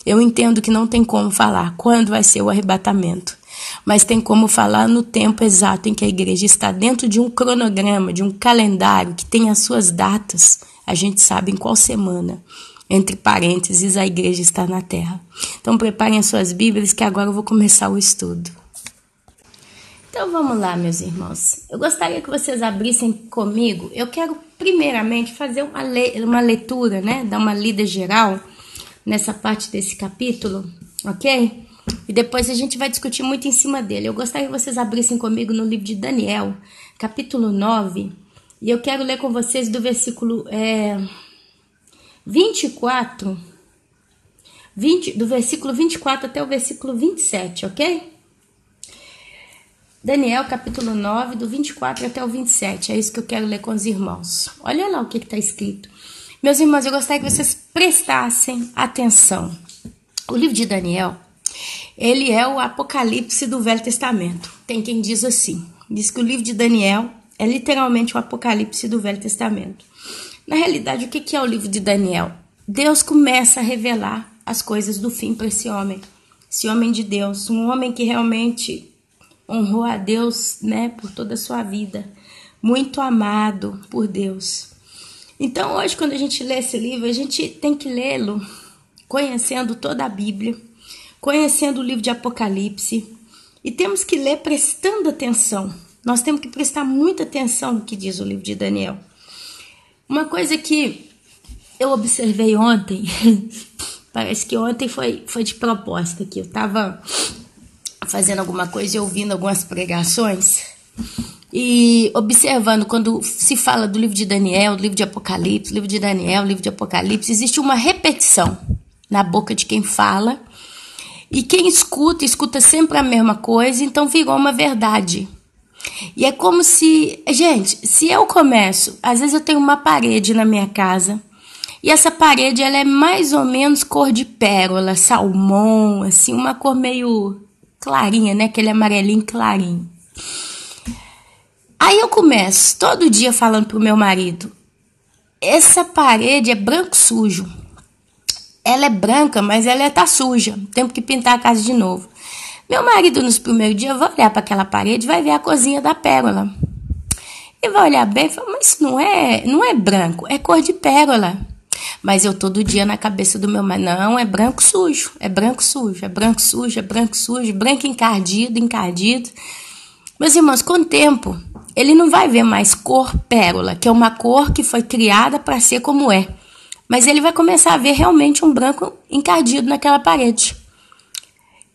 Eu entendo que não tem como falar quando vai ser o arrebatamento, mas tem como falar no tempo exato em que a igreja está dentro de um cronograma, de um calendário que tem as suas datas. A gente sabe em qual semana, entre parênteses, a igreja está na terra. Então preparem as suas Bíblias que agora eu vou começar o estudo. Então vamos lá, meus irmãos. Eu gostaria que vocês abrissem comigo. Eu quero primeiramente fazer uma leitura, né? Dar uma lida geral nessa parte desse capítulo, ok? E depois a gente vai discutir muito em cima dele. Eu gostaria que vocês abrissem comigo no livro de Daniel, capítulo 9. E eu quero ler com vocês do versículo 24, do versículo 24 até o versículo 27, ok? Daniel, capítulo 9, do 24 até o 27. É isso que eu quero ler com os irmãos. Olha lá o que está escrito. Meus irmãos, eu gostaria que vocês prestassem atenção. O livro de Daniel, ele é o Apocalipse do Velho Testamento. Tem quem diz assim. Diz que o livro de Daniel é literalmente o Apocalipse do Velho Testamento. Na realidade, o que é o livro de Daniel? Deus começa a revelar as coisas do fim para esse homem de Deus, um homem que realmente honrou a Deus, né, por toda a sua vida, muito amado por Deus. Então, hoje, quando a gente lê esse livro, a gente tem que lê-lo conhecendo toda a Bíblia, conhecendo o livro de Apocalipse, e temos que ler prestando atenção. Nós temos que prestar muita atenção no que diz o livro de Daniel. Uma coisa que eu observei ontem, parece que ontem foi de propósito, que eu estava fazendo alguma coisa e ouvindo algumas pregações e observando quando se fala do livro de Daniel, do livro de Apocalipse, livro de Daniel, livro de Apocalipse, existe uma repetição na boca de quem fala e quem escuta sempre a mesma coisa, então virou uma verdade. E é como se, gente, se eu começo, às vezes eu tenho uma parede na minha casa e essa parede ela é mais ou menos cor de pérola, salmão, assim, uma cor meio clarinha, né? Aquele amarelinho clarinho. Aí eu começo todo dia falando pro meu marido, essa parede é branco sujo. Ela é branca, mas ela tá suja. Temos que pintar a casa de novo. Meu marido, nos primeiros dias, vai olhar para aquela parede, vai ver a corzinha da pérola. E vai olhar bem e falar, mas isso não é branco, é cor de pérola. Mas eu todo dia na cabeça do meu marido, não, é branco sujo, é branco sujo, é branco sujo, é branco sujo, branco encardido. Meus irmãos, com o tempo, ele não vai ver mais cor pérola, que é uma cor que foi criada para ser como é. Mas ele vai começar a ver realmente um branco encardido naquela parede.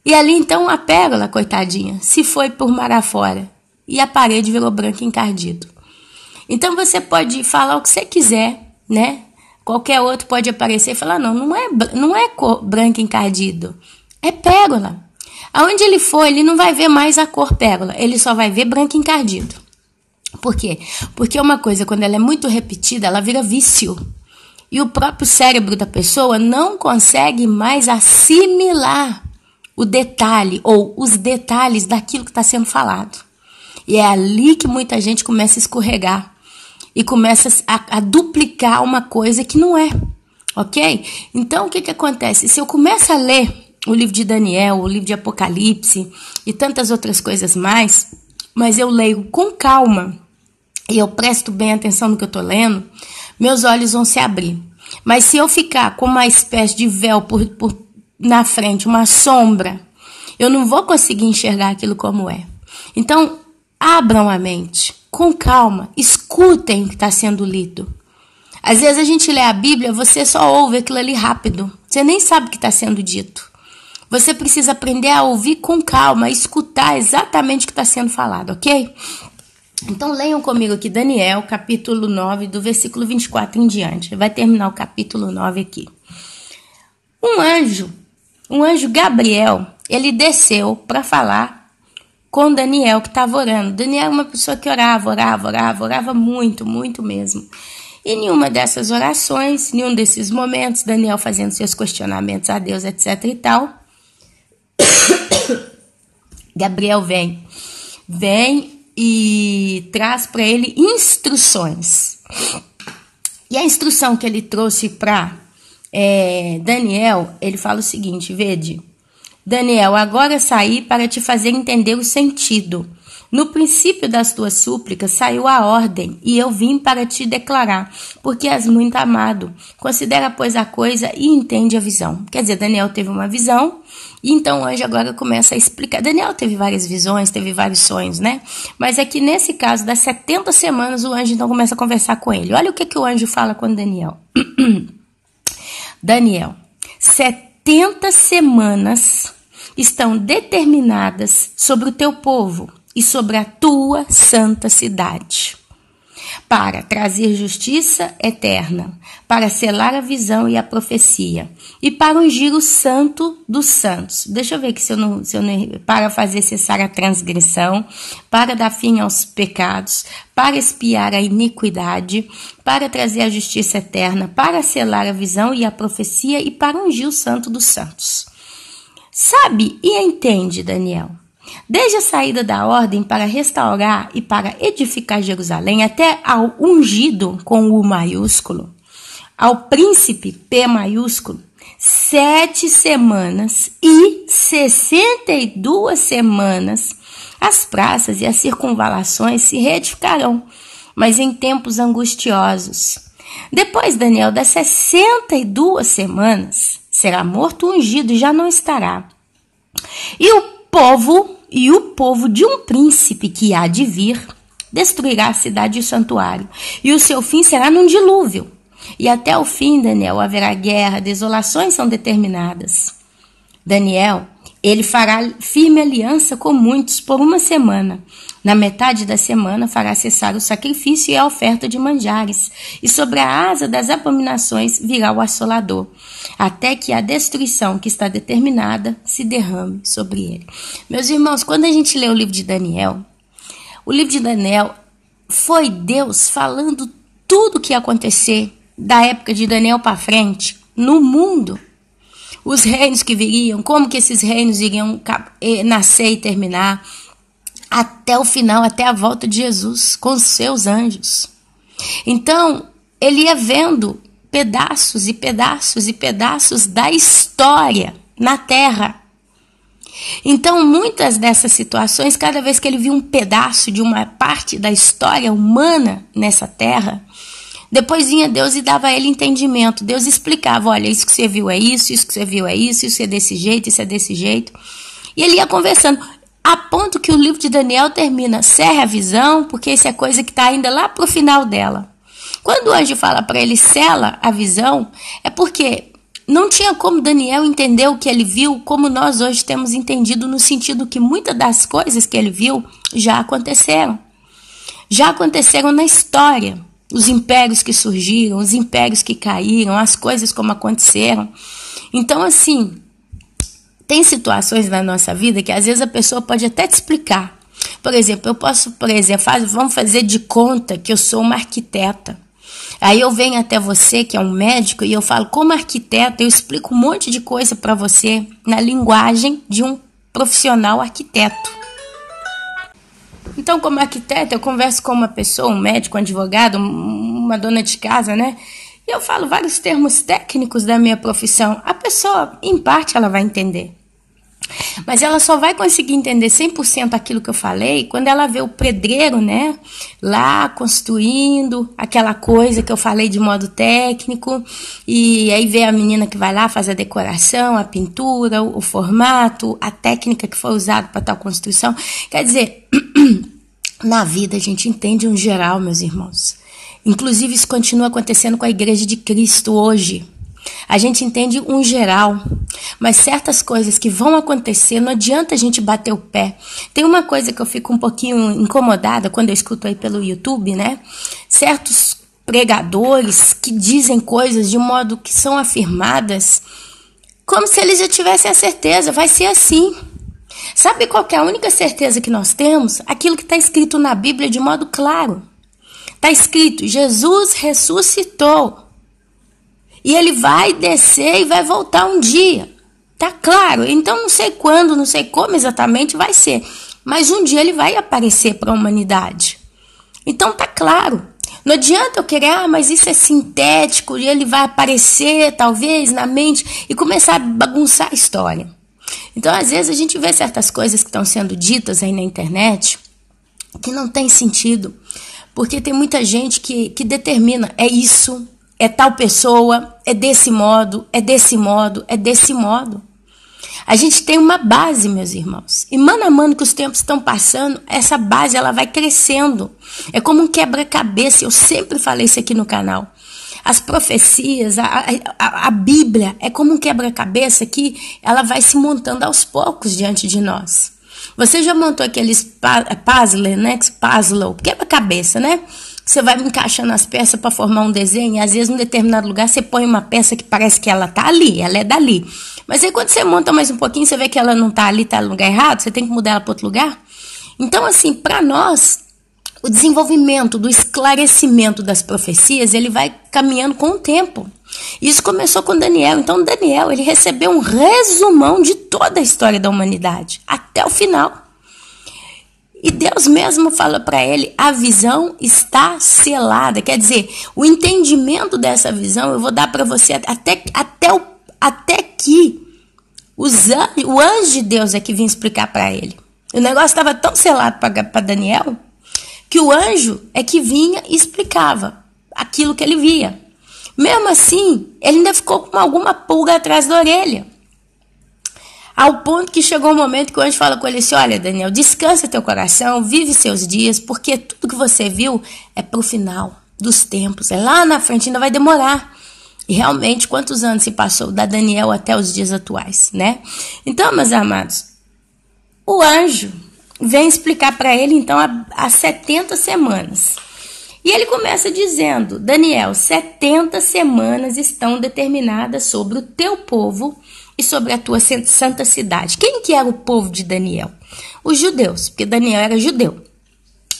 E ali então a pérola, coitadinha, se foi por mar afora e a parede virou branco encardido. Então você pode falar o que você quiser, né? Qualquer outro pode aparecer e falar, não é cor branco encardido, é pérola. Aonde ele for, ele não vai ver mais a cor pérola, ele só vai ver branco encardido. Por quê? Porque uma coisa, quando ela é muito repetida, ela vira vício. E o próprio cérebro da pessoa não consegue mais assimilar o detalhe ou os detalhes daquilo que está sendo falado. E é ali que muita gente começa a escorregar e começa a duplicar uma coisa que não é, ok? Então, o que acontece? Se eu começo a ler o livro de Daniel, o livro de Apocalipse e tantas outras coisas mais, mas eu leio com calma e eu presto bem atenção no que eu estou lendo, meus olhos vão se abrir. Mas se eu ficar com uma espécie de véu na frente, uma sombra, eu não vou conseguir enxergar aquilo como é. Então, abram a mente, com calma, escutem o que está sendo lido. Às vezes a gente lê a Bíblia, você só ouve aquilo ali rápido, você nem sabe o que está sendo dito. Você precisa aprender a ouvir com calma, a escutar exatamente o que está sendo falado, ok? Então leiam comigo aqui Daniel, capítulo 9, do versículo 24 em diante. Vai terminar o capítulo 9 aqui. Um anjo Gabriel, ele desceu para falar com Daniel, que estava orando. Daniel é uma pessoa que orava muito, muito mesmo. E nenhuma dessas orações, nenhum desses momentos, Daniel fazendo seus questionamentos a Deus, etc e tal, Gabriel vem e traz para ele instruções. E a instrução que ele trouxe para Daniel, ele fala o seguinte, vede, Daniel, agora saí para te fazer entender o sentido. No princípio das tuas súplicas saiu a ordem, e eu vim para te declarar, porque és muito amado. Considera, pois, a coisa e entende a visão. Quer dizer, Daniel teve uma visão, e então o anjo agora começa a explicar. Daniel teve várias visões, teve vários sonhos, né? Mas é que nesse caso, das 70 semanas, o anjo então começa a conversar com ele. Olha o que o anjo fala com Daniel. Daniel, 70 semanas estão determinadas sobre o teu povo e sobre a tua santa cidade, para trazer justiça eterna, para selar a visão e a profecia, e para ungir o santo dos santos. Deixa eu ver aqui se eu não para fazer cessar a transgressão, para dar fim aos pecados, para expiar a iniquidade, para trazer a justiça eterna, para selar a visão e a profecia, e para ungir o santo dos santos. Sabe e entende, Daniel? Desde a saída da ordem para restaurar e para edificar Jerusalém, até ao ungido com U maiúsculo, ao príncipe P maiúsculo, 7 semanas e 62 semanas, as praças e as circunvalações se reedificarão, mas em tempos angustiosos. Depois, Daniel, das 62 semanas, será morto o ungido e já não estará. E o povo de um príncipe que há de vir destruirá a cidade e o santuário, e o seu fim será num dilúvio. E até o fim, Daniel, haverá guerra, desolações são determinadas. Daniel, ele fará firme aliança com muitos por uma semana. Na metade da semana fará cessar o sacrifício e a oferta de manjares, e sobre a asa das abominações virá o assolador, até que a destruição que está determinada se derrame sobre ele. Meus irmãos, quando a gente lê o livro de Daniel, foi Deus falando tudo o que ia acontecer da época de Daniel para frente no mundo. Os reinos que viriam, como que esses reinos iriam nascer e terminar, até o final, até a volta de Jesus com os seus anjos. Então, ele ia vendo pedaços e pedaços e pedaços da história na terra. Então, muitas dessas situações, cada vez que ele via um pedaço de uma parte da história humana nessa terra, depois vinha Deus e dava a ele entendimento. Deus explicava, olha, isso que você viu é isso que você viu é isso é desse jeito, isso é desse jeito. E ele ia conversando, a ponto que o livro de Daniel termina, cerra a visão, porque isso é coisa que está ainda lá para o final dela. Quando o anjo fala para ele, sela a visão, é porque não tinha como Daniel entender o que ele viu, como nós hoje temos entendido, no sentido que muitas das coisas que ele viu já aconteceram. Já aconteceram na história. Os impérios que surgiram, os impérios que caíram, as coisas como aconteceram. Então, assim, tem situações na nossa vida que às vezes a pessoa pode até te explicar. Por exemplo, vamos fazer de conta que eu sou uma arquiteta. Aí eu venho até você, que é um médico, e eu falo, como arquiteta, eu explico um monte de coisa para você na linguagem de um profissional arquiteto. Então, como arquiteta, eu converso com uma pessoa, um médico, um advogado, uma dona de casa, né? E eu falo vários termos técnicos da minha profissão. A pessoa, em parte, ela vai entender. Mas ela só vai conseguir entender 100% aquilo que eu falei quando ela vê o pedreiro, né? Lá construindo aquela coisa que eu falei de modo técnico. E aí vê a menina que vai lá, faz a decoração, a pintura, o formato, a técnica que foi usada para tal construção. Quer dizer, na vida a gente entende um geral, meus irmãos. Inclusive isso continua acontecendo com a Igreja de Cristo hoje. A gente entende um geral, mas certas coisas que vão acontecer, não adianta a gente bater o pé. Tem uma coisa que eu fico um pouquinho incomodada quando eu escuto aí pelo YouTube, né? Certos pregadores que dizem coisas de modo que são afirmadas como se eles já tivessem a certeza, vai ser assim. Sabe qual que é a única certeza que nós temos? Aquilo que está escrito na Bíblia de modo claro. Está escrito, Jesus ressuscitou. E ele vai descer e vai voltar um dia. Tá claro. Então não sei quando, não sei como exatamente vai ser. Mas um dia ele vai aparecer para a humanidade. Então tá claro. Não adianta eu querer, mas isso é sintético e ele vai aparecer talvez na mente e começar a bagunçar a história. Então, às vezes, a gente vê certas coisas que estão sendo ditas aí na internet que não tem sentido, porque tem muita gente que determina, é isso, é tal pessoa, é desse modo, é desse modo, é desse modo. A gente tem uma base, meus irmãos, e mano a mano que os tempos estão passando, essa base ela vai crescendo. É como um quebra-cabeça, eu sempre falei isso aqui no canal. As profecias, a Bíblia é como um quebra-cabeça que ela vai se montando aos poucos diante de nós. Você já montou aqueles puzzle, né? Puzzle, quebra-cabeça, né? Você vai encaixando as peças para formar um desenho e às vezes em determinado lugar você põe uma peça que parece que ela tá ali, ela é dali. Mas aí quando você monta mais um pouquinho, você vê que ela não tá ali, tá no lugar errado, você tem que mudar ela para outro lugar. Então assim, para nós, o desenvolvimento do esclarecimento das profecias, ele vai caminhando com o tempo. Isso começou com Daniel. Então Daniel, ele recebeu um resumão de toda a história da humanidade, até o final. E Deus mesmo fala para ele, a visão está selada. Quer dizer, o entendimento dessa visão eu vou dar para você até que o anjo de Deus é que vinha explicar para ele. O negócio estava tão selado para Daniel que o anjo é que vinha e explicava aquilo que ele via. Mesmo assim, ele ainda ficou com alguma pulga atrás da orelha. Ao ponto que chegou um momento que o anjo fala com ele assim, olha Daniel, descansa teu coração, vive seus dias, porque tudo que você viu é pro final dos tempos, é lá na frente, ainda vai demorar. E realmente, quantos anos se passou da Daniel até os dias atuais, né? Então, meus amados, o anjo vem explicar para ele, então, há 70 semanas. E ele começa dizendo, Daniel, 70 semanas estão determinadas sobre o teu povo e sobre a tua santa cidade. Quem que era o povo de Daniel? Os judeus, porque Daniel era judeu.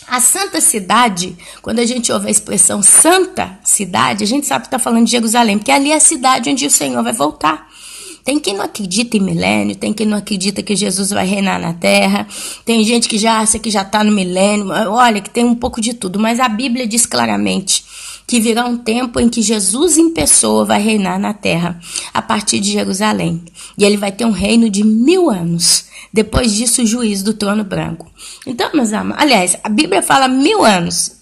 A santa cidade, quando a gente ouve a expressão santa cidade, a gente sabe que está falando de Jerusalém, porque ali é a cidade onde o Senhor vai voltar. Tem quem não acredita em milênio, tem quem não acredita que Jesus vai reinar na terra, tem gente que já acha que já está no milênio, olha, que tem um pouco de tudo, mas a Bíblia diz claramente que virá um tempo em que Jesus em pessoa vai reinar na terra, a partir de Jerusalém, e ele vai ter um reino de 1000 anos, depois disso o juízo do trono branco. Então, meus amados, aliás, a Bíblia fala 1000 anos,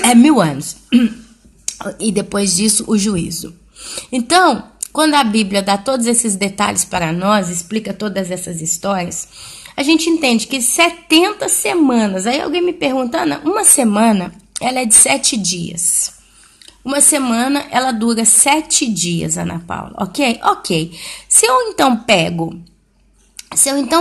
é 1000 anos, e depois disso o juízo. Então, quando a Bíblia dá todos esses detalhes para nós, explica todas essas histórias, a gente entende que 70 semanas, aí alguém me pergunta, Ana, uma semana, ela é de 7 dias. Uma semana, ela dura 7 dias, Ana Paula, ok? Ok. Se eu então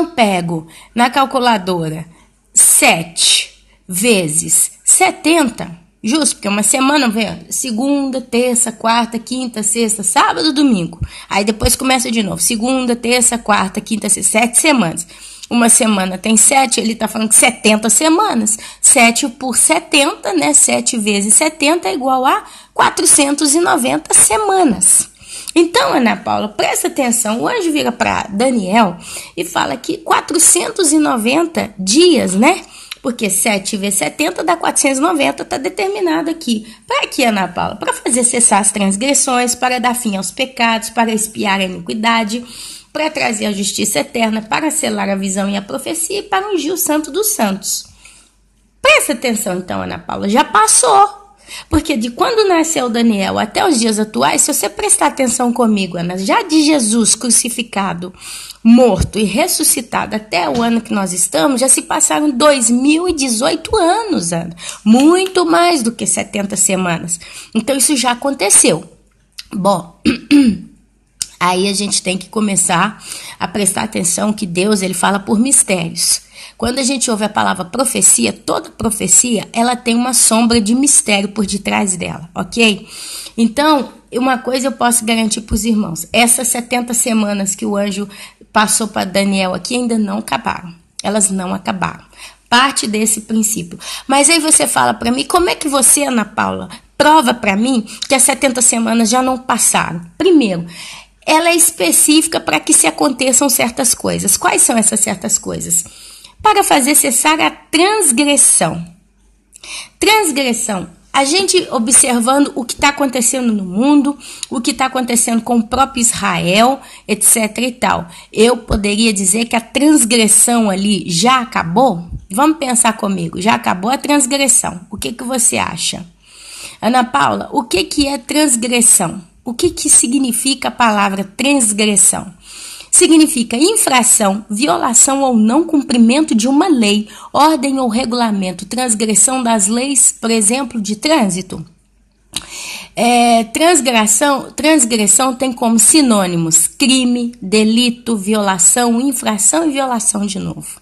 pego na calculadora 7 vezes 70, justo, porque uma semana vem segunda, terça, quarta, quinta, sexta, sábado, domingo. Aí depois começa de novo. Segunda, terça, quarta, quinta, sexta, 7 semanas. Uma semana tem 7, ele está falando que 70 semanas. 7 por 70, né? 7 vezes 70 é igual a 490 semanas. Então, Ana Paula, presta atenção. O anjo vira para Daniel e fala que 490 dias, né? Porque 7 vezes 70 dá 490, está determinado aqui. Para quê, Ana Paula? Para fazer cessar as transgressões, para dar fim aos pecados, para expiar a iniquidade, para trazer a justiça eterna, para selar a visão e a profecia e para ungir o santo dos santos. Presta atenção então, Ana Paula, já passou. Porque de quando nasceu Daniel até os dias atuais, se você prestar atenção comigo, Ana, já de Jesus crucificado, morto e ressuscitado até o ano que nós estamos, já se passaram 2018 anos, Ana. Muito mais do que 70 semanas. Então isso já aconteceu. Bom, aí a gente tem que começar a prestar atenção que Deus, ele fala por mistérios. Quando a gente ouve a palavra profecia, toda profecia, ela tem uma sombra de mistério por detrás dela, ok? Então, uma coisa eu posso garantir para os irmãos, essas 70 semanas que o anjo passou para Daniel aqui ainda não acabaram, elas não acabaram. Parte desse princípio. Mas aí você fala para mim, como é que você, Ana Paula, prova para mim que as 70 semanas já não passaram? Primeiro, ela é específica para que se aconteçam certas coisas. Quais são essas certas coisas? Para fazer cessar a transgressão. Transgressão. A gente observando o que está acontecendo no mundo, o que está acontecendo com o próprio Israel, etc e tal. Eu poderia dizer que a transgressão ali já acabou? Vamos pensar comigo, já acabou a transgressão. O que você acha? Ana Paula, o que é transgressão? O que significa a palavra transgressão? Significa infração, violação ou não cumprimento de uma lei, ordem ou regulamento, transgressão das leis, por exemplo, de trânsito. Transgressão tem como sinônimos crime, delito, violação, infração e violação de novo.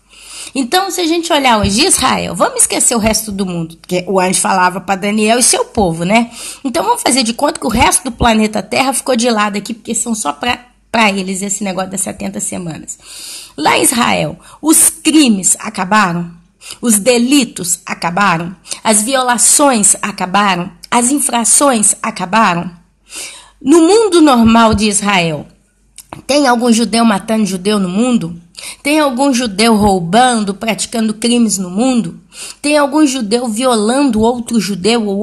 Então, se a gente olhar hoje Israel, vamos esquecer o resto do mundo, porque o anjo falava para Daniel e seu povo, né? Então, vamos fazer de conta que o resto do planeta Terra ficou de lado aqui, porque são só para eles esse negócio das 70 semanas. Lá em Israel, os crimes acabaram, os delitos acabaram, as violações acabaram, as infrações acabaram. No mundo normal de Israel, tem algum judeu matando judeu no mundo? Tem algum judeu roubando, praticando crimes no mundo? Tem algum judeu violando outro judeu ou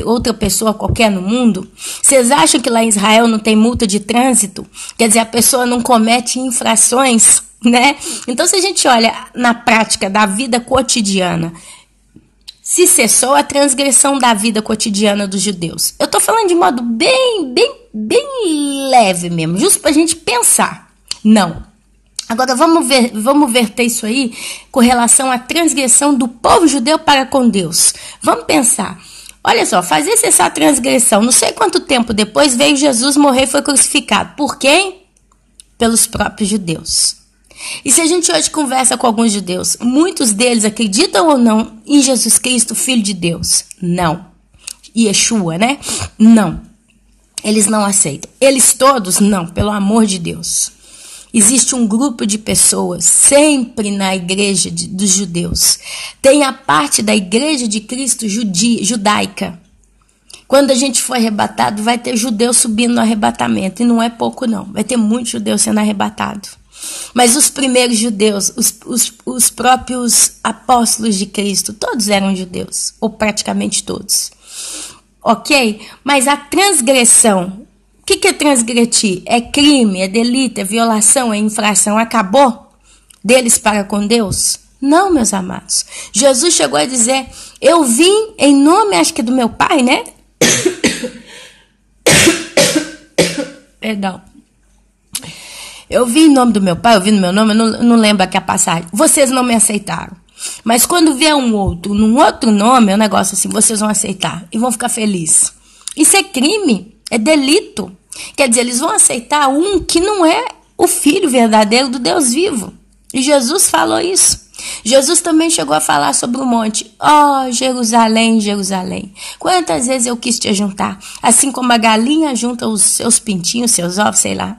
outra pessoa qualquer no mundo? Vocês acham que lá em Israel não tem multa de trânsito? Quer dizer, a pessoa não comete infrações, né? Então, se a gente olha na prática da vida cotidiana, se cessou a transgressão da vida cotidiana dos judeus. Eu tô falando de modo bem leve mesmo, justo pra gente pensar. Não. Agora vamos verter isso aí com relação à transgressão do povo judeu para com Deus. Vamos pensar. Olha só, fazer cessar a transgressão. Não sei quanto tempo depois veio Jesus morrer e foi crucificado. Por quem? Pelos próprios judeus. E se a gente hoje conversa com alguns judeus, muitos deles acreditam ou não em Jesus Cristo, Filho de Deus? Não. Yeshua, né? Não. Eles não aceitam. Eles todos? Não, pelo amor de Deus. Existe um grupo de pessoas sempre na igreja dos judeus. Tem a parte da igreja de Cristo judaica. Quando a gente for arrebatado, vai ter judeu subindo no arrebatamento. E não é pouco não, vai ter muitos judeus sendo arrebatados. Mas os primeiros judeus, os próprios apóstolos de Cristo, todos eram judeus, ou praticamente todos. Ok? Mas a transgressão, o que é transgredir? É crime, é delito, é violação, é infração. Acabou deles para com Deus? Não, meus amados. Jesus chegou a dizer, eu vim em nome, acho que do meu pai, né? Perdão. Eu vim em nome do meu pai, eu vim no meu nome, eu não lembro aqui a passagem. Vocês não me aceitaram. Mas quando vier um outro, num outro nome, é um negócio assim, vocês vão aceitar e vão ficar felizes. Isso é crime, é delito. Quer dizer, eles vão aceitar um que não é o filho verdadeiro do Deus vivo. E Jesus falou isso. Jesus também chegou a falar sobre o monte. Oh, Jerusalém, Jerusalém, quantas vezes eu quis te ajuntar, assim como a galinha junta os seus pintinhos, seus ovos, sei lá.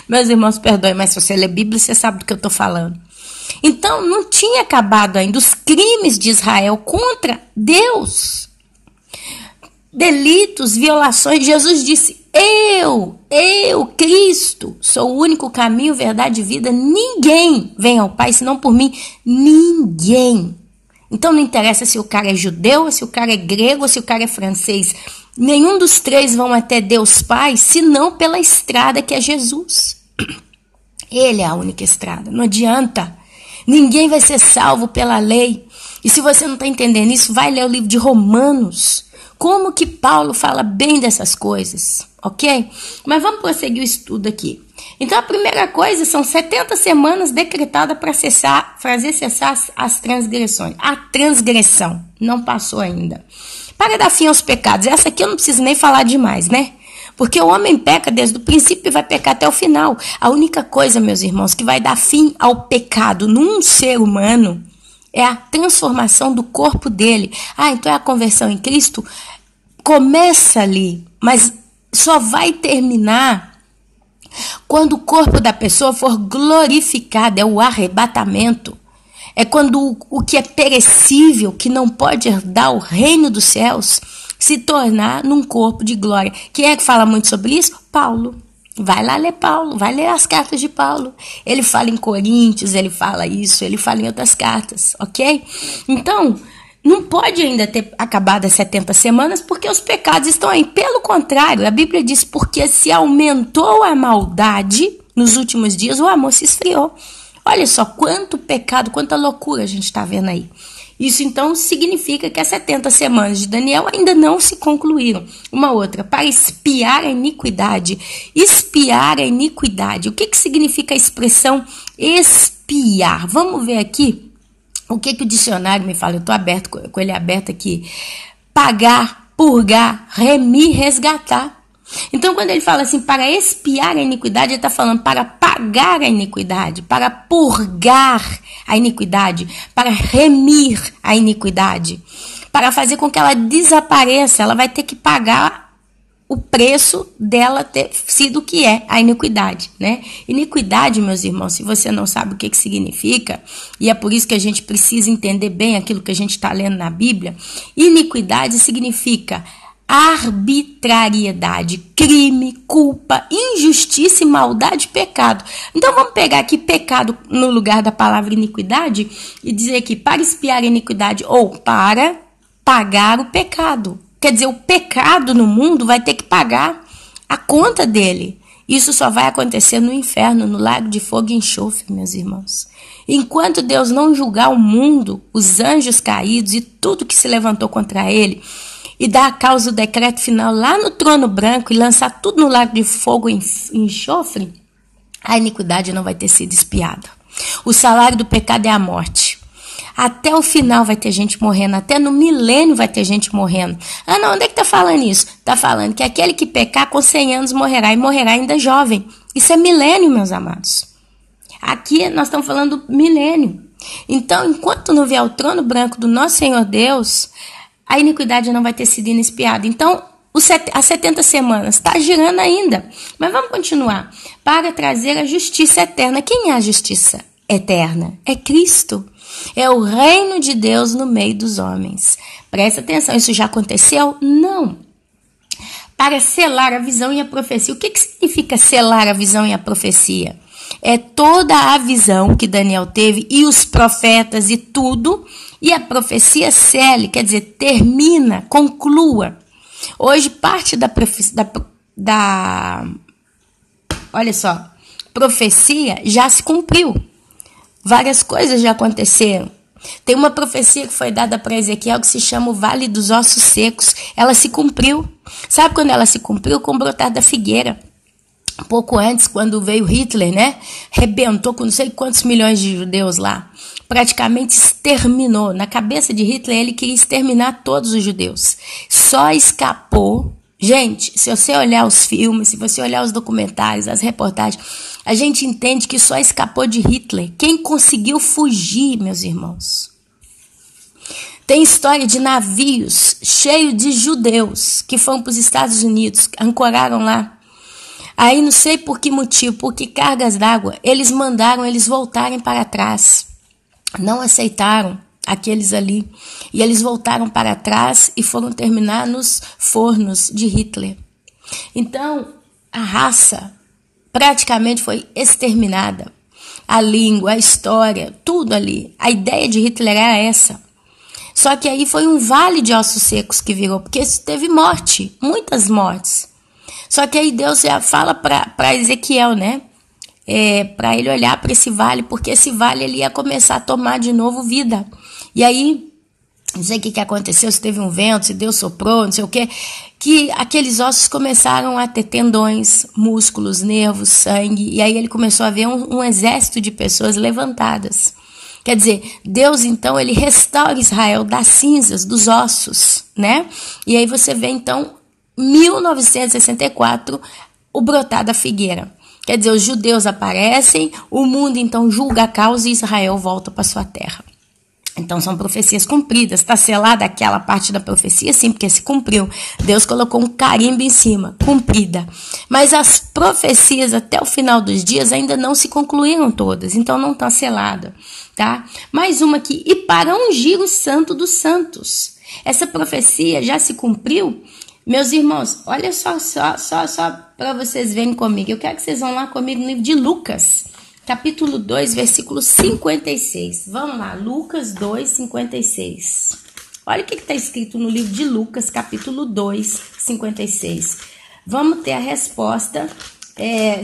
Meus irmãos, perdoem, mas se você lê Bíblia, você sabe do que eu estou falando. Então, não tinha acabado ainda os crimes de Israel contra Deus. Delitos, violações. Jesus disse, eu, Cristo, sou o único caminho, verdade e vida. Ninguém vem ao Pai senão por mim. Ninguém. Então não interessa se o cara é judeu, se o cara é grego, se o cara é francês. Nenhum dos três vão até Deus Pai, senão pela estrada que é Jesus. Ele é a única estrada. Não adianta. Ninguém vai ser salvo pela lei. E se você não está entendendo isso, vai ler o livro de Romanos. Como que Paulo fala bem dessas coisas, ok? Mas vamos prosseguir o estudo aqui. Então, a primeira coisa são 70 semanas decretadas para fazer cessar as transgressões. A transgressão não passou ainda. Para dar fim aos pecados. Essa aqui eu não preciso nem falar demais, né? Porque o homem peca desde o princípio e vai pecar até o final. A única coisa, meus irmãos, que vai dar fim ao pecado num ser humano é a transformação do corpo dele. Ah, então é a conversão em Cristo? Começa ali, mas só vai terminar quando o corpo da pessoa for glorificado. É o arrebatamento. É quando o que é perecível, que não pode herdar o reino dos céus, se tornar num corpo de glória. Quem é que fala muito sobre isso? Paulo. Vai lá ler Paulo, vai ler as cartas de Paulo. Ele fala em Coríntios, ele fala isso, ele fala em outras cartas, ok? Então, não pode ainda ter acabado as 70 semanas porque os pecados estão aí. Pelo contrário, a Bíblia diz, porque se aumentou a maldade nos últimos dias, o amor se esfriou. Olha só quanto pecado, quanta loucura a gente está vendo aí. Isso então significa que as 70 semanas de Daniel ainda não se concluíram. Uma outra, para espiar a iniquidade. Espiar a iniquidade. O que significa a expressão espiar? Vamos ver aqui o que o dicionário me fala. Eu estou aberto com ele aberto aqui. Pagar, purgar, remir, resgatar. Então, quando ele fala assim, para espiar a iniquidade, ele está falando para pagar a iniquidade, para purgar a iniquidade, para remir a iniquidade, para fazer com que ela desapareça. Ela vai ter que pagar o preço dela ter sido o que é a iniquidade, né? Iniquidade, meus irmãos, se você não sabe o que significa, e é por isso que a gente precisa entender bem aquilo que a gente está lendo na Bíblia, iniquidade significa arbitrariedade, crime, culpa, injustiça e maldade, pecado. Então vamos pegar aqui pecado no lugar da palavra iniquidade e dizer aqui para espiar a iniquidade ou para pagar o pecado. Quer dizer, o pecado no mundo vai ter que pagar a conta dele. Isso só vai acontecer no inferno, no lago de fogo e enxofre, meus irmãos. Enquanto Deus não julgar o mundo, os anjos caídos e tudo que se levantou contra ele, e dar a causa do decreto final lá no trono branco e lançar tudo no lago de fogo e enxofre, a iniquidade não vai ter sido espiada. O salário do pecado é a morte. Até o final vai ter gente morrendo, até no milênio vai ter gente morrendo. Ah, não, onde é que está falando isso? Está falando que aquele que pecar com 100 anos morrerá, e morrerá ainda jovem. Isso é milênio, meus amados. Aqui nós estamos falando do milênio. Então, enquanto não vier o trono branco do nosso Senhor Deus, a iniquidade não vai ter sido inespiada. Então, as 70 semanas está girando ainda. Mas vamos continuar. Para trazer a justiça eterna. Quem é a justiça eterna? É Cristo. É o reino de Deus no meio dos homens. Presta atenção, isso já aconteceu? Não. Para selar a visão e a profecia. O que significa selar a visão e a profecia? É toda a visão que Daniel teve e os profetas e tudo. E a profecia cele, quer dizer, termina, conclua. Hoje parte olha só, profecia já se cumpriu. Várias coisas já aconteceram. Tem uma profecia que foi dada para Ezequiel que se chama o Vale dos Ossos Secos. Ela se cumpriu. Sabe quando ela se cumpriu? Com o brotar da figueira. Pouco antes, quando veio Hitler, né? Rebentou com não sei quantos milhões de judeus lá. Praticamente exterminou. Na cabeça de Hitler, ele queria exterminar todos os judeus. Só escapou. Gente, se você olhar os filmes, se você olhar os documentários, as reportagens, a gente entende que só escapou de Hitler. Quem conseguiu fugir, meus irmãos? Tem história de navios cheios de judeus que foram para os Estados Unidos, ancoraram lá. Aí não sei por que motivo, por que cargas d'água, eles mandaram eles voltarem para trás. Não aceitaram aqueles ali. E eles voltaram para trás e foram terminar nos fornos de Hitler. Então, a raça praticamente foi exterminada. A língua, a história, tudo ali. A ideia de Hitler era essa. Só que aí foi um vale de ossos secos que virou, porque teve morte, muitas mortes. Só que aí Deus já fala para Ezequiel, né? Para ele olhar para esse vale, porque esse vale ele ia começar a tomar de novo vida. E aí, não sei o que aconteceu, se teve um vento, se Deus soprou, não sei o quê, que aqueles ossos começaram a ter tendões, músculos, nervos, sangue, e aí ele começou a ver um exército de pessoas levantadas. Quer dizer, Deus então ele restaura Israel das cinzas, dos ossos, né? E aí você vê então 1964, o brotar da figueira. Quer dizer, os judeus aparecem, o mundo então julga a causa e Israel volta para sua terra. Então são profecias cumpridas. Está selada aquela parte da profecia? Sim, porque se cumpriu. Deus colocou um carimbo em cima, cumprida. Mas as profecias até o final dos dias ainda não se concluíram todas. Então não está selada. Tá? Mais uma aqui. E para ungir o santo dos santos. Essa profecia já se cumpriu? Meus irmãos, olha só para vocês verem comigo. Eu quero que vocês vão lá comigo no livro de Lucas, capítulo 2, versículo 56. Vamos lá, Lucas 2, 56. Olha o que está escrito no livro de Lucas, capítulo 2, 56. Vamos ter a resposta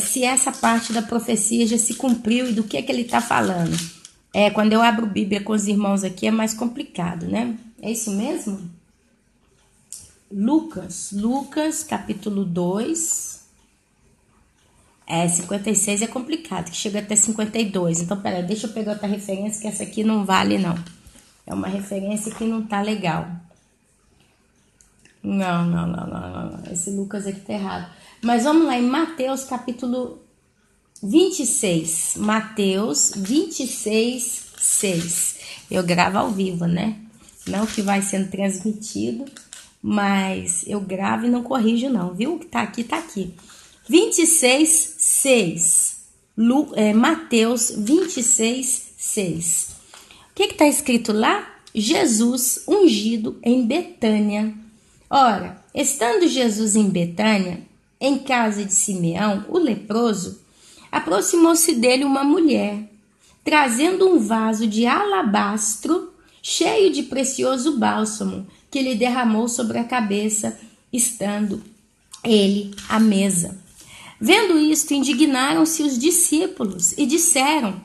se essa parte da profecia já se cumpriu e do que ele está falando. Quando eu abro Bíblia com os irmãos aqui é mais complicado, né? É isso mesmo? Lucas, capítulo 2. 56 é complicado, que chega até 52. Então, peraí, deixa eu pegar outra referência, que essa aqui não vale, não. É uma referência que não tá legal. Não. Esse Lucas aqui tá errado. Mas vamos lá, em Mateus, capítulo 26. Mateus 26, 6. Eu gravo ao vivo, né? Não que vai sendo transmitido, mas eu gravo e não corrijo, não, viu? O que tá aqui, tá aqui. 26, 6. Mateus 26, 6. O que está escrito lá? Jesus ungido em Betânia. Ora, estando Jesus em Betânia, em casa de Simeão, o leproso, aproximou-se dele uma mulher, trazendo um vaso de alabastro cheio de precioso bálsamo, que lhe derramou sobre a cabeça, estando ele à mesa. Vendo isto, indignaram-se os discípulos e disseram: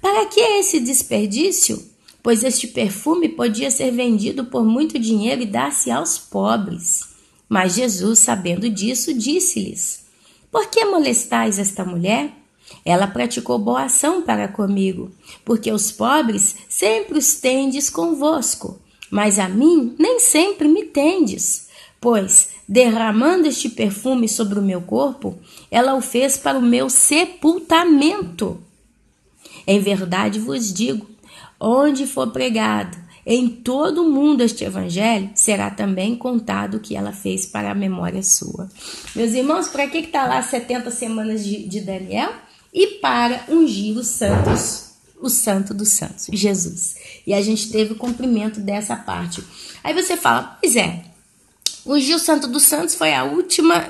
para que esse desperdício? Pois este perfume podia ser vendido por muito dinheiro e dar-se aos pobres. Mas Jesus, sabendo disso, disse-lhes: por que molestais esta mulher? Ela praticou boa ação para comigo, porque os pobres sempre os tendes convosco, mas a mim nem sempre me tendes. Pois, derramando este perfume sobre o meu corpo, ela o fez para o meu sepultamento. Em verdade vos digo, onde for pregado em todo o mundo este evangelho, será também contado o que ela fez para a memória sua. Meus irmãos, para que está lá 70 semanas de Daniel? E para ungir os santos, o santo dos santos, Jesus. E a gente teve o cumprimento dessa parte. Aí você fala, pois ungir o santo dos santos foi a última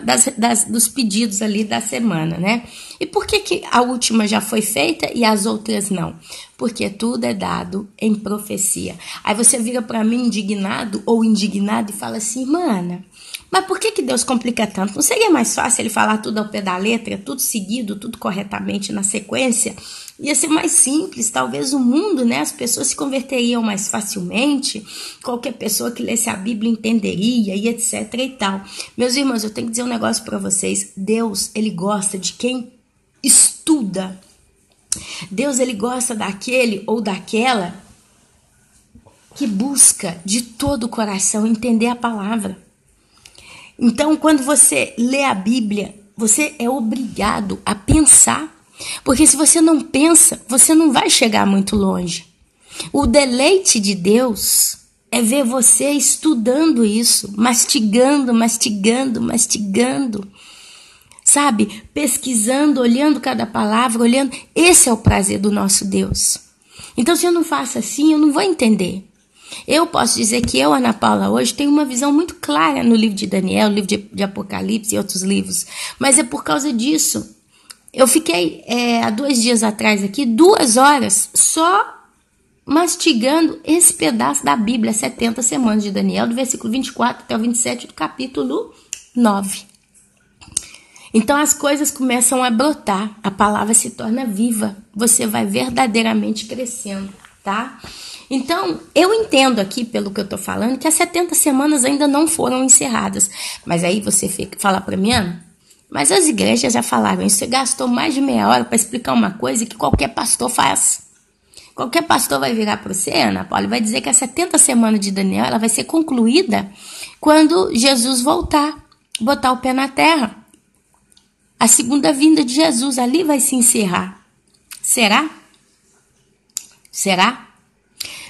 dos pedidos ali da semana, né? E por que a última já foi feita e as outras não? Porque tudo é dado em profecia. Aí você vira para mim indignado ou indignado e fala assim, mana, mas por que Deus complica tanto? Não seria mais fácil ele falar tudo ao pé da letra, tudo seguido, tudo corretamente na sequência? Ia ser mais simples, talvez o mundo, né? As pessoas se converteriam mais facilmente, qualquer pessoa que lesse a Bíblia entenderia e etc e tal. Meus irmãos, eu tenho que dizer um negócio para vocês. Deus, ele gosta de quem estuda. Deus, ele gosta daquele ou daquela que busca de todo o coração entender a palavra. Então, quando você lê a Bíblia, você é obrigado a pensar. Porque se você não pensa, você não vai chegar muito longe. O deleite de Deus é ver você estudando isso, mastigando, sabe? Pesquisando, olhando cada palavra, olhando. Esse é o prazer do nosso Deus. Então, se eu não faço assim, eu não vou entender. Eu posso dizer que eu, Ana Paula, hoje tenho uma visão muito clara no livro de Daniel, no livro de Apocalipse e outros livros. Mas é por causa disso. Eu fiquei, há 2 dias atrás aqui, 2 horas só mastigando esse pedaço da Bíblia, 70 semanas de Daniel, do versículo 24 até o 27 do capítulo 9. Então as coisas começam a brotar, a palavra se torna viva, você vai verdadeiramente crescendo, tá? Então, eu entendo aqui, pelo que eu tô falando, que as 70 semanas ainda não foram encerradas. Mas aí você fala para mim, Ana, mas as igrejas já falaram isso, você gastou mais de meia hora para explicar uma coisa que qualquer pastor faz. Qualquer pastor vai virar para você, Ana Paula, e vai dizer que a 70 semanas de Daniel ela vai ser concluída quando Jesus voltar, botar o pé na terra. A segunda vinda de Jesus ali vai se encerrar. Será? Será?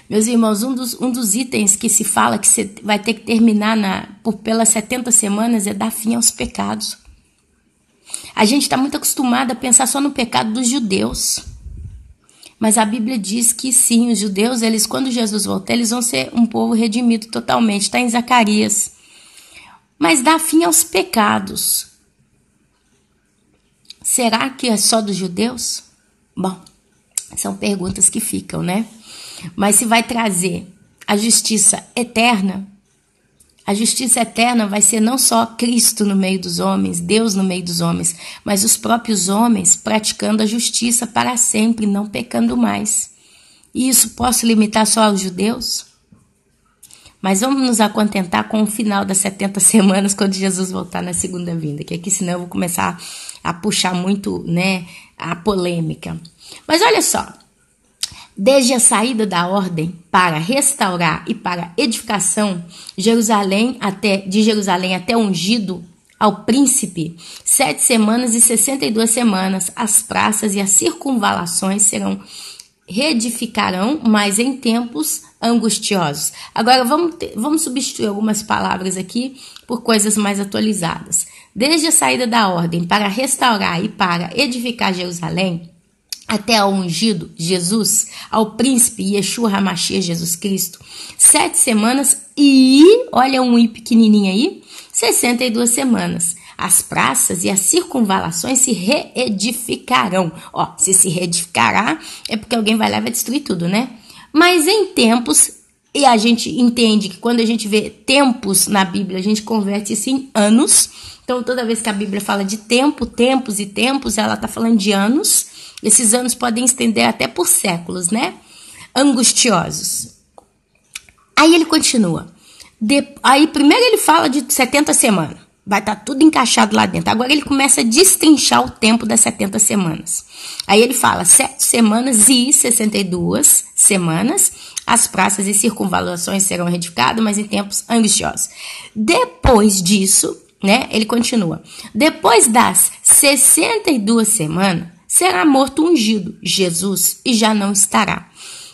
Meus irmãos, um dos itens que se fala que você vai ter que terminar pelas 70 semanas é dar fim aos pecados. A gente está muito acostumado a pensar só no pecado dos judeus. Mas a Bíblia diz que sim, os judeus, quando Jesus voltar, eles vão ser um povo redimido totalmente. Está em Zacarias. Mas dá fim aos pecados. Será que é só dos judeus? Bom, são perguntas que ficam, né? Mas se vai trazer a justiça eterna, a justiça eterna vai ser não só Cristo no meio dos homens, Deus no meio dos homens, mas os próprios homens praticando a justiça para sempre, não pecando mais. E isso posso limitar só aos judeus? Mas vamos nos acontentar com o final das 70 semanas, quando Jesus voltar na segunda vinda, que aqui senão eu vou começar a puxar muito, né, a polêmica. Mas olha só, desde a saída da ordem para restaurar e para edificação, de Jerusalém até ungido ao príncipe, 7 semanas e 62 semanas, as praças e as circunvalações reedificarão, mas em tempos angustiosos. Agora vamos substituir algumas palavras aqui por coisas mais atualizadas. Desde a saída da ordem para restaurar e para edificar Jerusalém, até ao ungido Jesus, ao príncipe Yeshua HaMashiach Jesus Cristo, 7 semanas e, olha um i pequenininho aí, 62 semanas. As praças e as circunvalações se reedificarão. Ó, se reedificará é porque alguém vai lá e vai destruir tudo, né? Mas em tempos, e a gente entende que quando a gente vê tempos na Bíblia, a gente converte isso em anos. Então, toda vez que a Bíblia fala de tempo, tempos e tempos, ela está falando de anos. Esses anos podem estender até por séculos, né? Angustiosos. Aí ele continua. Aí primeiro ele fala de 70 semanas. Vai estar tudo encaixado lá dentro. Agora ele começa a destrinchar o tempo das 70 semanas. Aí ele fala 7 semanas e 62 semanas. As praças e circunvalações serão reedificadas, mas em tempos angustiosos. Depois disso, né, ele continua. Depois das 62 semanas, será morto ungido, Jesus, e já não estará.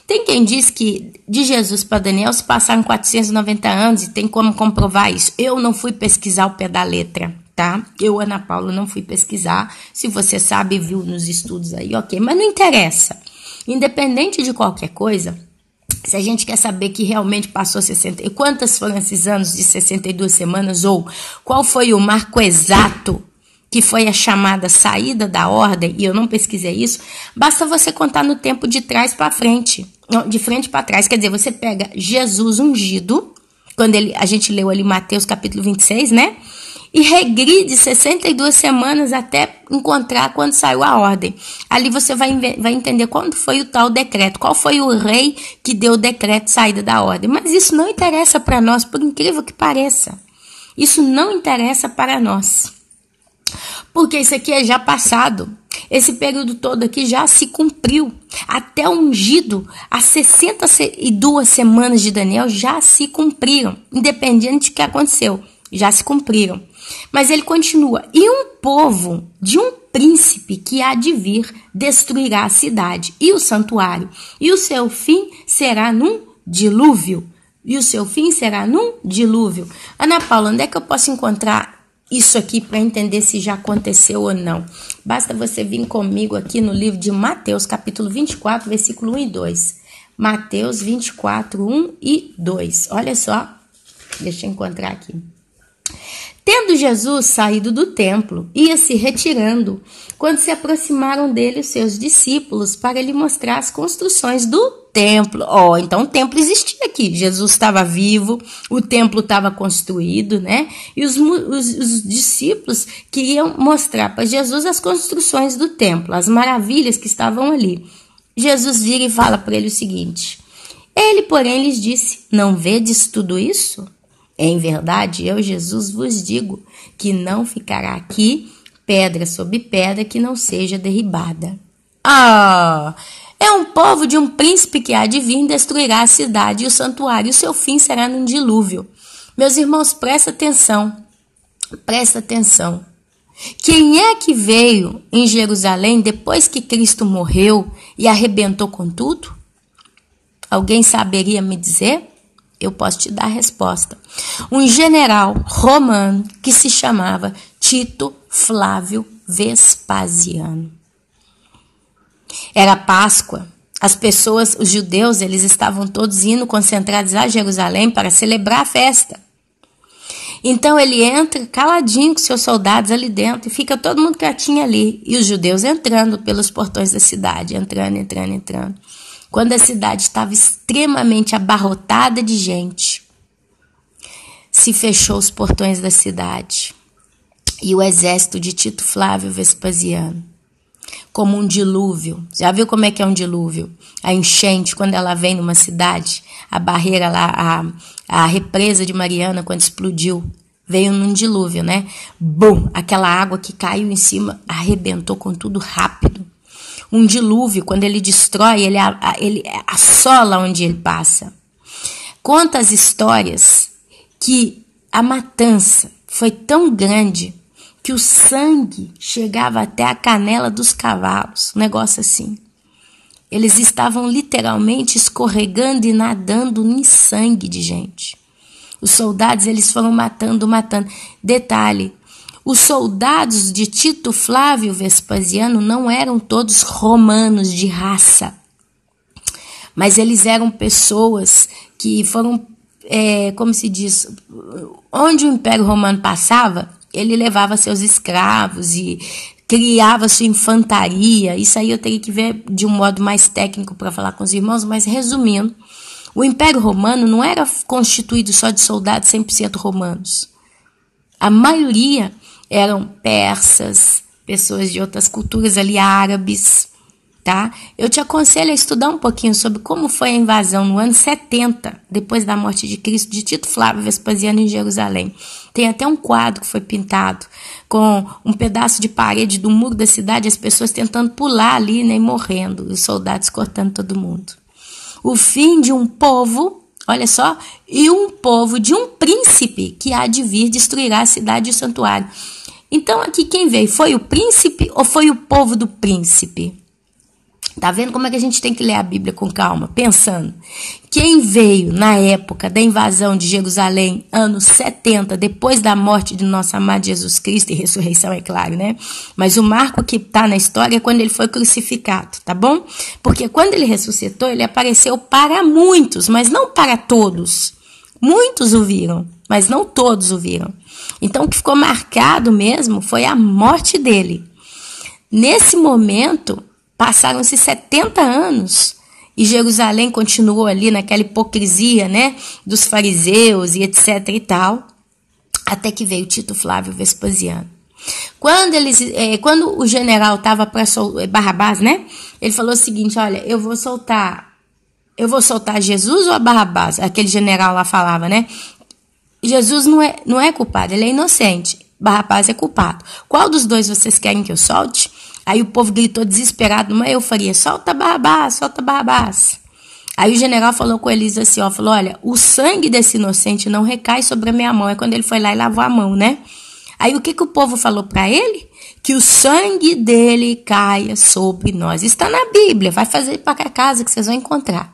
Tem quem diz que de Jesus para Daniel se passaram 490 anos e tem como comprovar isso. Eu não fui pesquisar o pé da letra, tá? Eu, Ana Paula, não fui pesquisar. Se você sabe, viu nos estudos aí, ok. Mas não interessa. Independente de qualquer coisa, se a gente quer saber que realmente passou 60... E quantos foram esses anos de 62 semanas? Ou qual foi o marco exato que foi a chamada saída da ordem, e eu não pesquisei isso, basta você contar no tempo de trás para frente, não, de frente para trás, quer dizer, você pega Jesus ungido, quando a gente leu ali Mateus capítulo 26, né, e regride 62 semanas até encontrar quando saiu a ordem. Ali você vai entender quando foi o tal decreto, qual foi o rei que deu o decreto de saída da ordem, mas isso não interessa para nós, por incrível que pareça, isso não interessa para nós. Porque isso aqui é já passado. Esse período todo aqui já se cumpriu. Até o ungido, as 62 semanas de Daniel já se cumpriram. Independente do que aconteceu, já se cumpriram. Mas ele continua. E um povo de um príncipe que há de vir destruirá a cidade e o santuário. E o seu fim será num dilúvio. Ana Paula, onde é que eu posso encontrar isso aqui para entender se já aconteceu ou não? Basta você vir comigo aqui no livro de Mateus, capítulo 24, versículo 1 e 2. Mateus 24, 1 e 2. Olha só, deixa eu encontrar aqui. Tendo Jesus saído do templo, ia se retirando, quando se aproximaram dele os seus discípulos para lhe mostrar as construções do templo. Então o templo existia aqui, Jesus estava vivo, o templo estava construído, né? E os discípulos queriam mostrar para Jesus as construções do templo, as maravilhas que estavam ali. Jesus vira e fala para ele o seguinte: ele, porém, lhes disse: não vedes tudo isso? Em verdade, eu, Jesus, vos digo que não ficará aqui pedra sobre pedra que não seja derribada. É um povo de um príncipe que há de vir, destruirá a cidade e o santuário, e o seu fim será num dilúvio. Meus irmãos, presta atenção. Quem é que veio em Jerusalém depois que Cristo morreu e arrebentou com tudo? Alguém saberia me dizer? Eu posso te dar a resposta. Um general romano que se chamava Tito Flávio Vespasiano. Era Páscoa. As pessoas, os judeus, eles estavam todos indo concentrados a Jerusalém para celebrar a festa. Então ele entra caladinho com seus soldados ali dentro e fica todo mundo quietinho ali. E os judeus entrando pelos portões da cidade, entrando. quando a cidade estava extremamente abarrotada de gente, se fechou os portões da cidade. E o exército de Tito Flávio Vespasiano, como um dilúvio. Já viu como é que é um dilúvio? A enchente, quando ela vem numa cidade, a barreira lá, a represa de Mariana, quando explodiu, veio num dilúvio, né? Bum! Aquela água que caiu em cima, arrebentou com tudo rápido. Um dilúvio, quando ele destrói, ele assola onde ele passa. Conta as histórias que a matança foi tão grande que o sangue chegava até a canela dos cavalos, um negócio assim. Eles estavam literalmente escorregando e nadando em sangue de gente. Os soldados, eles foram matando. Detalhe, os soldados de Tito Flávio Vespasiano não eram todos romanos de raça, mas eles eram pessoas que foram, como se diz, onde o Império Romano passava, ele levava seus escravos e criava sua infantaria. Isso aí eu teria que ver de um modo mais técnico para falar com os irmãos, mas resumindo, o Império Romano não era constituído só de soldados 100% romanos. A maioria eram persas, pessoas de outras culturas ali, árabes, tá? Eu te aconselho a estudar um pouquinho sobre como foi a invasão no ano 70, depois da morte de Cristo, de Tito Flávio Vespasiano em Jerusalém. Tem até um quadro que foi pintado com um pedaço de parede do muro da cidade, as pessoas tentando pular ali, né, e morrendo, os soldados cortando todo mundo. O fim de um povo, olha só, e um povo de um príncipe que há de vir destruirá a cidade e o santuário. Então aqui quem veio? Foi o príncipe ou foi o povo do príncipe? Tá vendo como é que a gente tem que ler a Bíblia com calma? Pensando. Quem veio na época da invasão de Jerusalém, anos 70, depois da morte de nosso amado Jesus Cristo e ressurreição, é claro, né? Mas o marco que tá na história é quando ele foi crucificado, tá bom? Porque quando ele ressuscitou, ele apareceu para muitos, mas não para todos. Muitos o viram, mas não todos o viram. Então, o que ficou marcado mesmo foi a morte dele. Nesse momento, passaram-se 70 anos e Jerusalém continuou ali naquela hipocrisia, né, dos fariseus e etc e tal, até que veio Tito Flávio Vespasiano. Quando o general estava para soltar Barrabás, né, ele falou o seguinte: olha, eu vou soltar Jesus ou a Barrabás? Aquele general lá falava, né? Jesus não é culpado, ele é inocente. Barrabás é culpado. Qual dos dois vocês querem que eu solte? Aí o povo gritou desesperado, numa euforia: solta Barrabás, solta Barrabás. Aí o general falou com eles assim, ó, falou: olha, o sangue desse inocente não recai sobre a minha mão. É quando ele foi lá e lavou a mão, né? Aí o que o povo falou para ele? Que o sangue dele caia sobre nós. Está na Bíblia, vai fazer para casa que vocês vão encontrar.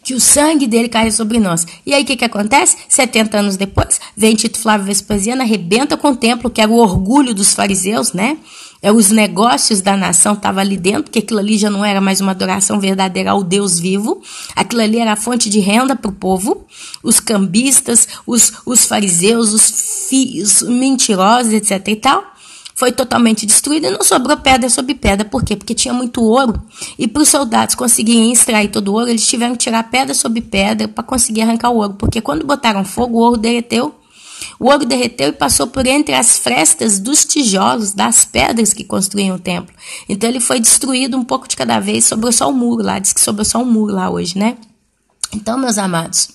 Que o sangue dele caia sobre nós. E aí o que acontece? 70 anos depois, vem Tito Flávio Vespasiano, arrebenta com o templo, que era o orgulho dos fariseus, né? Os negócios da nação estavam ali dentro, porque aquilo ali já não era mais uma adoração verdadeira ao Deus vivo. Aquilo ali era a fonte de renda para o povo. Os cambistas, os fariseus, os mentirosos, etc e tal. Foi totalmente destruído e não sobrou pedra sobre pedra. Por quê? Porque tinha muito ouro. E para os soldados conseguirem extrair todo o ouro, eles tiveram que tirar pedra sobre pedra para conseguir arrancar o ouro. Porque quando botaram fogo, o ouro derreteu. O ouro derreteu e passou por entre as frestas dos tijolos, das pedras que construíam o templo. Então ele foi destruído um pouco de cada vez, sobrou só o muro lá. Diz que sobrou só um muro lá hoje, né? Então, meus amados,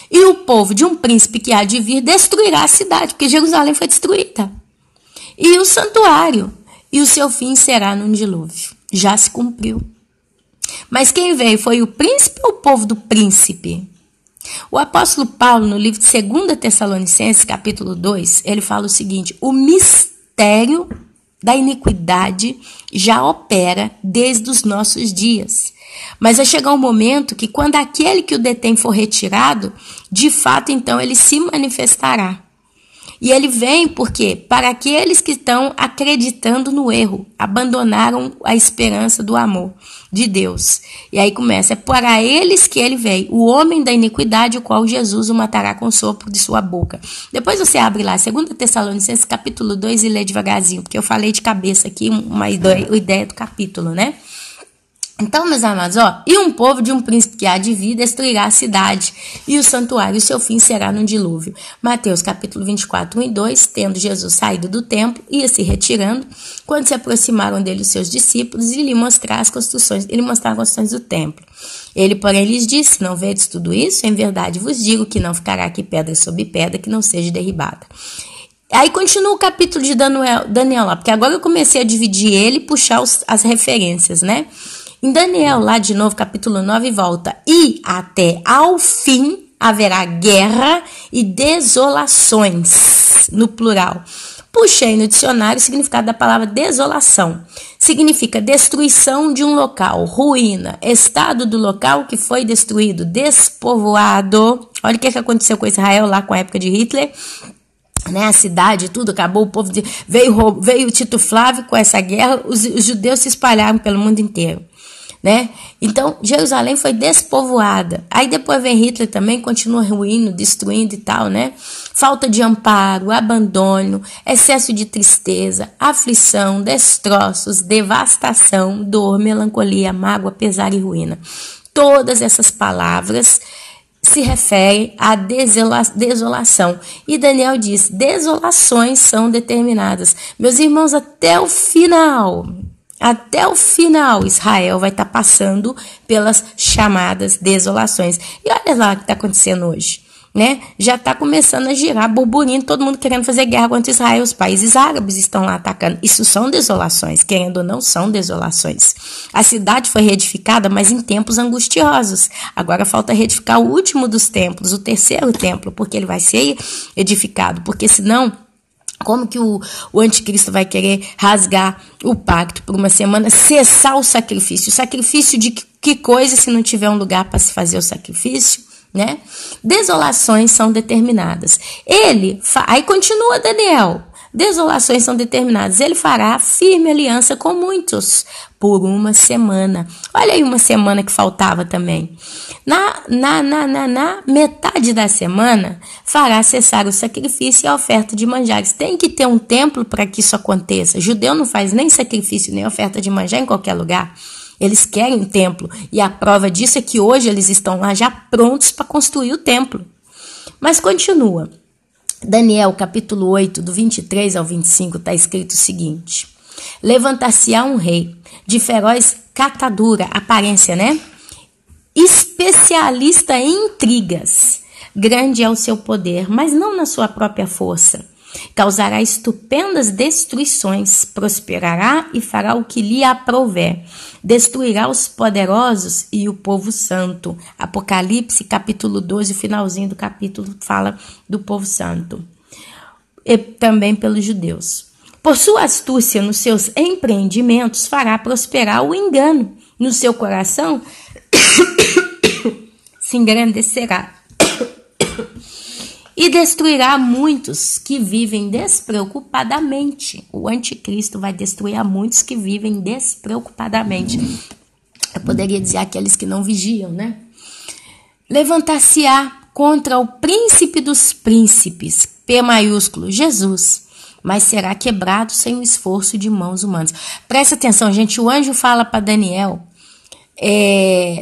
e o povo de um príncipe que há de vir destruirá a cidade, porque Jerusalém foi destruída. E o santuário, e o seu fim será num dilúvio. Já se cumpriu. Mas quem veio foi o príncipe ou o povo do príncipe? O apóstolo Paulo, no livro de 2 Tessalonicenses, capítulo 2, ele fala o seguinte: o mistério da iniquidade já opera desde os nossos dias. Mas vai chegar um momento que quando aquele que o detém for retirado, de fato, então, ele se manifestará. E ele vem porque para aqueles que estão acreditando no erro, abandonaram a esperança do amor de Deus. E aí começa: é para eles que ele veio, o homem da iniquidade, o qual Jesus o matará com o sopro de sua boca. Depois você abre lá, 2 Tessalonicenses, capítulo 2, e lê devagarzinho, porque eu falei de cabeça aqui uma ideia do capítulo, né? Então, meus amados, e um povo de um príncipe que há de vir destruirá a cidade e o santuário, e o seu fim será num dilúvio. Mateus capítulo 24, 1 e 2, tendo Jesus saído do templo, ia se retirando, quando se aproximaram dele os seus discípulos e lhe mostraram as construções do templo. Ele, porém, lhes disse: não vedes tudo isso? Em verdade vos digo que não ficará aqui pedra sobre pedra que não seja derribada. Aí continua o capítulo de Daniel lá, porque agora eu comecei a dividir ele e puxar as referências, né? Em Daniel, lá de novo, capítulo 9, volta. E até ao fim haverá guerra e desolações, no plural. Puxei no dicionário o significado da palavra desolação. Significa destruição de um local, ruína, estado do local que foi destruído, despovoado. Olha o que aconteceu com Israel lá com a época de Hitler. Né, a cidade, tudo acabou, o povo veio Tito Flávio com essa guerra, os judeus se espalharam pelo mundo inteiro, né? Então Jerusalém foi despovoada. Aí depois vem Hitler também, continua ruindo, destruindo e tal, né? Falta de amparo, abandono, excesso de tristeza, aflição, destroços, devastação, dor, melancolia, mágoa, pesar e ruína. Todas essas palavras se refere à desolação. E Daniel diz: desolações são determinadas. Meus irmãos, até o final, Israel vai estar passando pelas chamadas desolações. E olha lá o que está acontecendo hoje, né? Já está começando a girar burburinho, todo mundo querendo fazer guerra contra Israel. Os países árabes estão lá atacando. Isso são desolações, querendo ou não, são desolações. A cidade foi reedificada, mas em tempos angustiosos. Agora falta reedificar o último dos templos, o terceiro templo, porque ele vai ser edificado, porque senão, como que o anticristo vai querer rasgar o pacto por uma semana, cessar o sacrifício? O sacrifício de que coisa se não tiver um lugar para se fazer o sacrifício? Né? Desolações são determinadas. Aí continua Daniel. Desolações são determinadas. Ele fará firme aliança com muitos por uma semana. Olha aí uma semana que faltava também. Na metade da semana, fará cessar o sacrifício e a oferta de manjares. Tem que ter um templo para que isso aconteça. Judeu não faz nem sacrifício, nem oferta de manjar em qualquer lugar. Eles querem um templo. E a prova disso é que hoje eles estão lá já prontos para construir o templo. Mas continua. Daniel, capítulo 8, do 23 ao 25, está escrito o seguinte: levantar-se-á um rei de feroz catadura, aparência, né? Especialista em intrigas. Grande é o seu poder, mas não na sua própria força. Causará estupendas destruições, prosperará e fará o que lhe aprouver. Destruirá os poderosos e o povo santo. Apocalipse, capítulo 12, o finalzinho do capítulo fala do povo santo. E também pelos judeus. Por sua astúcia nos seus empreendimentos, fará prosperar o engano. No seu coração se engrandecerá. E destruirá muitos que vivem despreocupadamente. O anticristo vai destruir a muitos que vivem despreocupadamente. Eu poderia dizer aqueles que não vigiam, né? Levantar-se-á contra o príncipe dos príncipes, P maiúsculo, Jesus, mas será quebrado sem o esforço de mãos humanas. Presta atenção, gente, o anjo fala para Daniel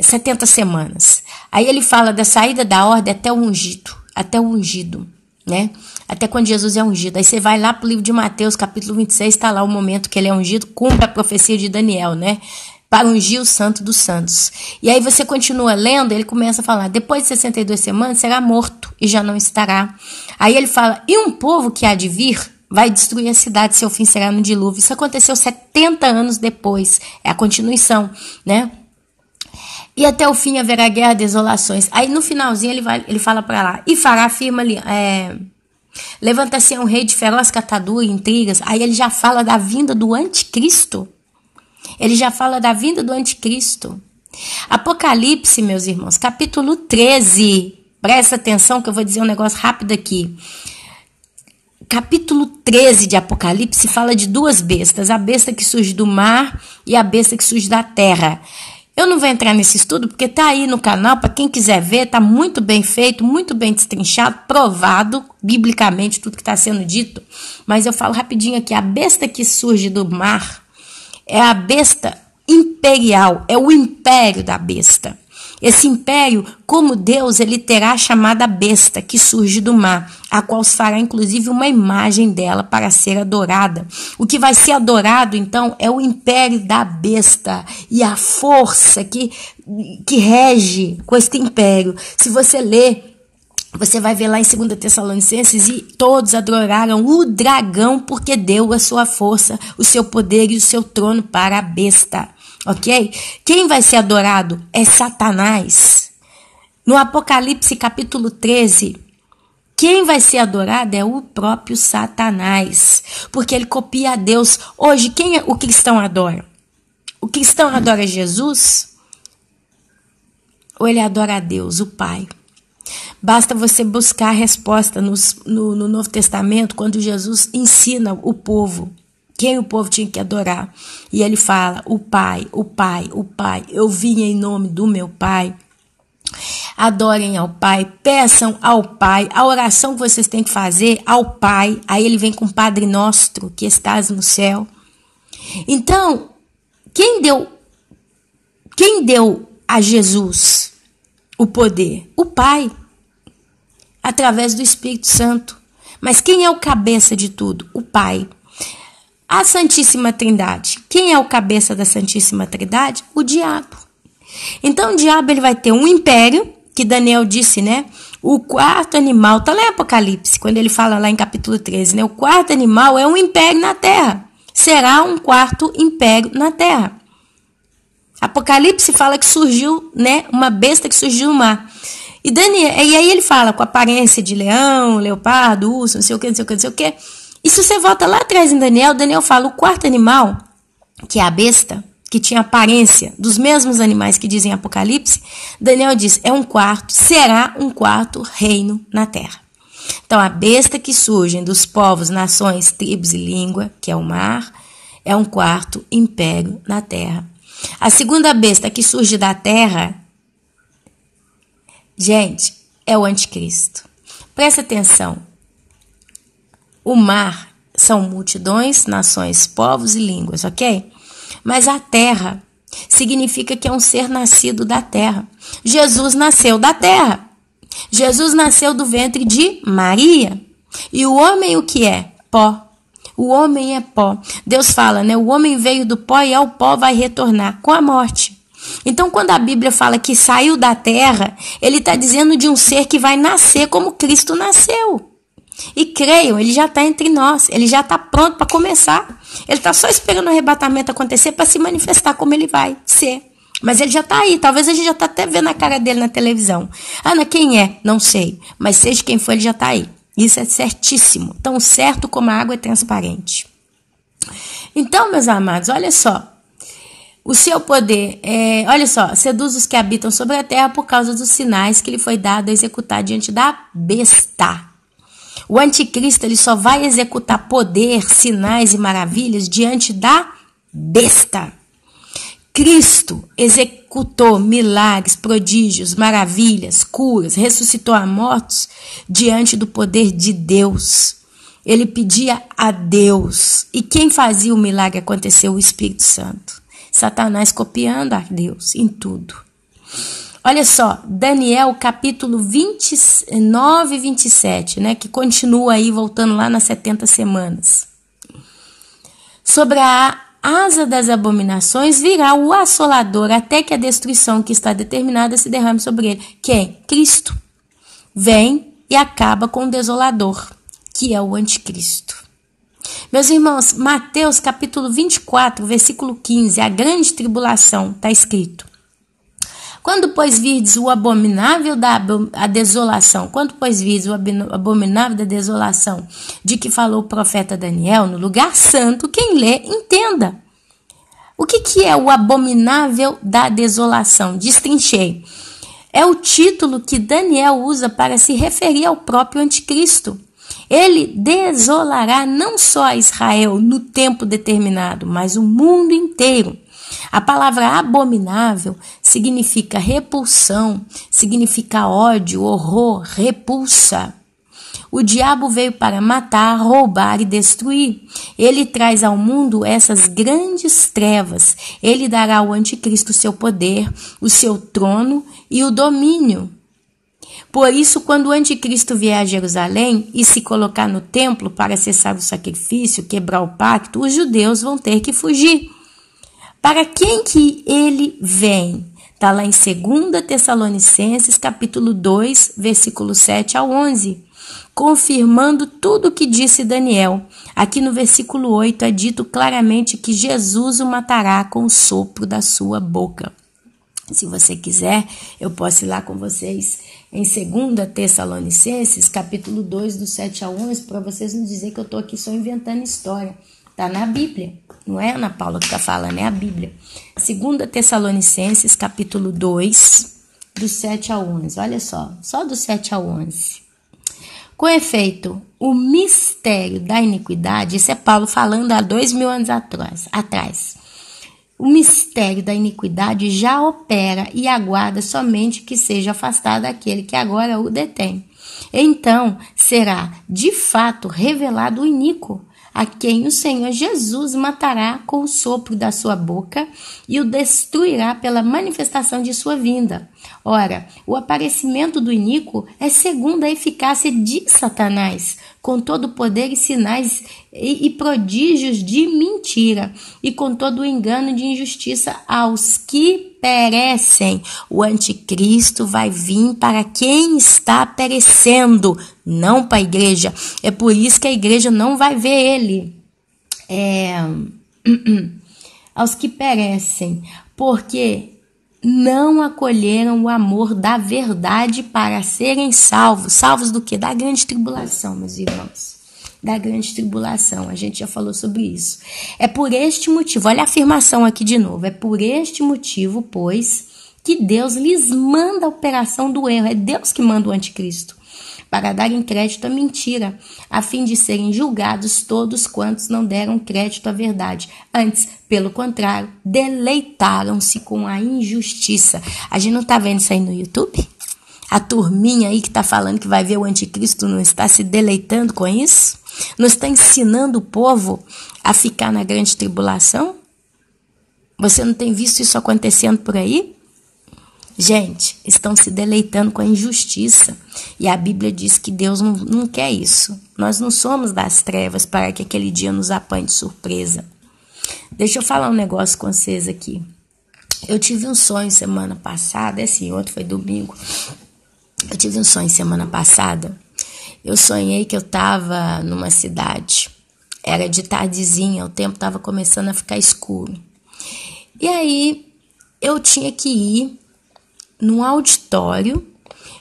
70 semanas. Aí ele fala da saída da ordem até o ungido, né? Até quando Jesus é ungido. Aí você vai lá pro livro de Mateus, capítulo 26, está lá o momento que ele é ungido, cumpre a profecia de Daniel, né? Para ungir o santo dos santos. E aí você continua lendo, ele começa a falar: depois de 62 semanas será morto e já não estará. Aí ele fala: e um povo que há de vir vai destruir a cidade, seu fim será no dilúvio. Isso aconteceu 70 anos depois. É a continuação, né? E até o fim haverá guerra, desolações. Aí no finalzinho ele fala para lá: e fará firma ali. Levanta-se um rei de feroz catadura e intrigas. Aí ele já fala da vinda do anticristo. Apocalipse, meus irmãos, capítulo 13. Presta atenção que eu vou dizer um negócio rápido aqui. Capítulo 13 de Apocalipse fala de duas bestas. A besta que surge do mar e a besta que surge da terra. Eu não vou entrar nesse estudo porque tá aí no canal, para quem quiser ver, tá muito bem feito, muito bem destrinchado, provado biblicamente tudo que está sendo dito. Mas eu falo rapidinho aqui: a besta que surge do mar é a besta imperial, é o império da besta. Esse império, como Deus, ele terá a chamada besta que surge do mar, a qual se fará inclusive uma imagem dela para ser adorada. O que vai ser adorado, então, é o império da besta e a força que rege com este império. Se você ler, você vai ver lá em 2 Tessalonicenses, e todos adoraram o dragão porque deu a sua força, o seu poder e o seu trono para a besta. Ok? Quem vai ser adorado é Satanás. No Apocalipse capítulo 13, quem vai ser adorado é o próprio Satanás, porque ele copia a Deus. Hoje, o cristão adora? O cristão adora Jesus? Ou ele adora a Deus, o Pai? Basta você buscar a resposta no Novo Testamento, quando Jesus ensina o povo quem o povo tinha que adorar. E ele fala, o Pai, o Pai, o Pai. Eu vim em nome do meu Pai. Adorem ao Pai, peçam ao Pai. A oração que vocês têm que fazer ao Pai. Aí ele vem com o Padre Nosso, que estás no céu. Então, quem deu a Jesus o poder? O Pai, através do Espírito Santo. Mas quem é o cabeça de tudo? O Pai. A Santíssima Trindade. Quem é o cabeça da Santíssima Trindade? O diabo. Então o diabo ele vai ter um império, que Daniel disse, né? O quarto animal, tá lá em Apocalipse, quando ele fala lá em capítulo 13, né? O quarto animal é um império na terra. Será um quarto império na terra. Apocalipse fala que surgiu, né? Uma besta que surgiu no mar. E aí ele fala com aparência de leão, leopardo, urso, não sei o que, não sei o que, não sei o que. E se você volta lá atrás em Daniel fala o quarto animal, que é a besta, que tinha aparência dos mesmos animais que dizem Apocalipse, Daniel diz, será um quarto reino na terra. Então a besta que surge dos povos, nações, tribos e língua, que é o mar, é um quarto império na terra. A segunda besta que surge da terra, gente, é o anticristo. Presta atenção. O mar são multidões, nações, povos e línguas, ok? Mas a terra significa que é um ser nascido da terra. Jesus nasceu da terra. Jesus nasceu do ventre de Maria. E o homem o que é? Pó. O homem é pó. Deus fala, né? O homem veio do pó e ao pó vai retornar com a morte. Então, quando a Bíblia fala que saiu da terra, ele está dizendo de um ser que vai nascer como Cristo nasceu. E creiam, ele já está entre nós, ele já está pronto para começar. Ele está só esperando o arrebatamento acontecer para se manifestar como ele vai ser. Mas ele já está aí, talvez a gente já está até vendo a cara dele na televisão. Ana, quem é? Não sei, mas seja quem for, ele já está aí. Isso é certíssimo, tão certo como a água é transparente. Então, meus amados, olha só. O seu poder, olha só, seduz os que habitam sobre a terra por causa dos sinais que lhe foi dado a executar diante da besta. O anticristo ele só vai executar poder, sinais e maravilhas diante da besta. Cristo executou milagres, prodígios, maravilhas, curas, ressuscitou a mortos diante do poder de Deus. Ele pedia a Deus. E quem fazia o milagre acontecer? O Espírito Santo. Satanás copiando a Deus em tudo. Olha só, Daniel capítulo 29 e 27, né, que continua aí voltando lá nas 70 semanas. Sobre a asa das abominações virá o assolador até que a destruição que está determinada se derrame sobre ele. Quem? Cristo. Vem e acaba com o desolador, que é o anticristo. Meus irmãos, Mateus capítulo 24, versículo 15, a grande tribulação, está escrito. Quando, pois, virdes o abominável da desolação, quando, pois, virdes o abominável da desolação de que falou o profeta Daniel, no lugar santo, quem lê, entenda. O que é o abominável da desolação? Destrinchei. É o título que Daniel usa para se referir ao próprio anticristo. Ele desolará não só Israel no tempo determinado, mas o mundo inteiro. A palavra abominável significa repulsão, significa ódio, horror, repulsa. O diabo veio para matar, roubar e destruir. Ele traz ao mundo essas grandes trevas. Ele dará ao anticristo o seu poder, o seu trono e o domínio. Por isso, quando o anticristo vier a Jerusalém e se colocar no templo para cessar o sacrifício, quebrar o pacto, os judeus vão ter que fugir. Para quem que ele vem? Está lá em 2 Tessalonicenses, capítulo 2, versículo 7 ao 11, confirmando tudo o que disse Daniel. Aqui no versículo 8 é dito claramente que Jesus o matará com o sopro da sua boca. Se você quiser, eu posso ir lá com vocês em 2 Tessalonicenses, capítulo 2, do 7 ao 11, para vocês não dizerem que eu estou aqui só inventando história. Está na Bíblia, não é a Ana Paula que está falando, é a Bíblia. 2 Tessalonicenses, capítulo 2, do 7 ao 11. Olha só do 7 ao 11. Com efeito, o mistério da iniquidade, isso é Paulo falando há 2000 anos atrás. O mistério da iniquidade já opera e aguarda somente que seja afastado aquele que agora o detém. Então, será de fato revelado o iníquo, a quem o Senhor Jesus matará com o sopro da sua boca e o destruirá pela manifestação de sua vinda. Ora, o aparecimento do iníquo é segundo a eficácia de Satanás, com todo o poder e sinais e prodígios de mentira, e com todo o engano de injustiça aos que perecem. O anticristo vai vir para quem está perecendo, não para a igreja. É por isso que a igreja não vai ver ele. Aos que perecem, porque não acolheram o amor da verdade para serem salvos. Salvos do quê? Da grande tribulação, meus irmãos. Da grande tribulação, a gente já falou sobre isso. É por este motivo, olha a afirmação aqui de novo, é por este motivo, pois, que Deus lhes manda a operação do erro. É Deus que manda o anticristo, para darem crédito à mentira, a fim de serem julgados todos quantos não deram crédito à verdade. Antes, pelo contrário, deleitaram-se com a injustiça. A gente não está vendo isso aí no YouTube? A turminha aí que está falando que vai ver o anticristo não está se deleitando com isso? Não está ensinando o povo a ficar na grande tribulação? Você não tem visto isso acontecendo por aí? Gente, estão se deleitando com a injustiça. E a Bíblia diz que Deus não quer isso. Nós não somos das trevas para que aquele dia nos apanhe de surpresa. Deixa eu falar um negócio com vocês aqui. Eu tive um sonho semana passada, outro foi domingo. Eu tive um sonho semana passada. Eu sonhei que eu estava numa cidade. Era de tardezinha, o tempo estava começando a ficar escuro. E aí, eu tinha que ir num auditório.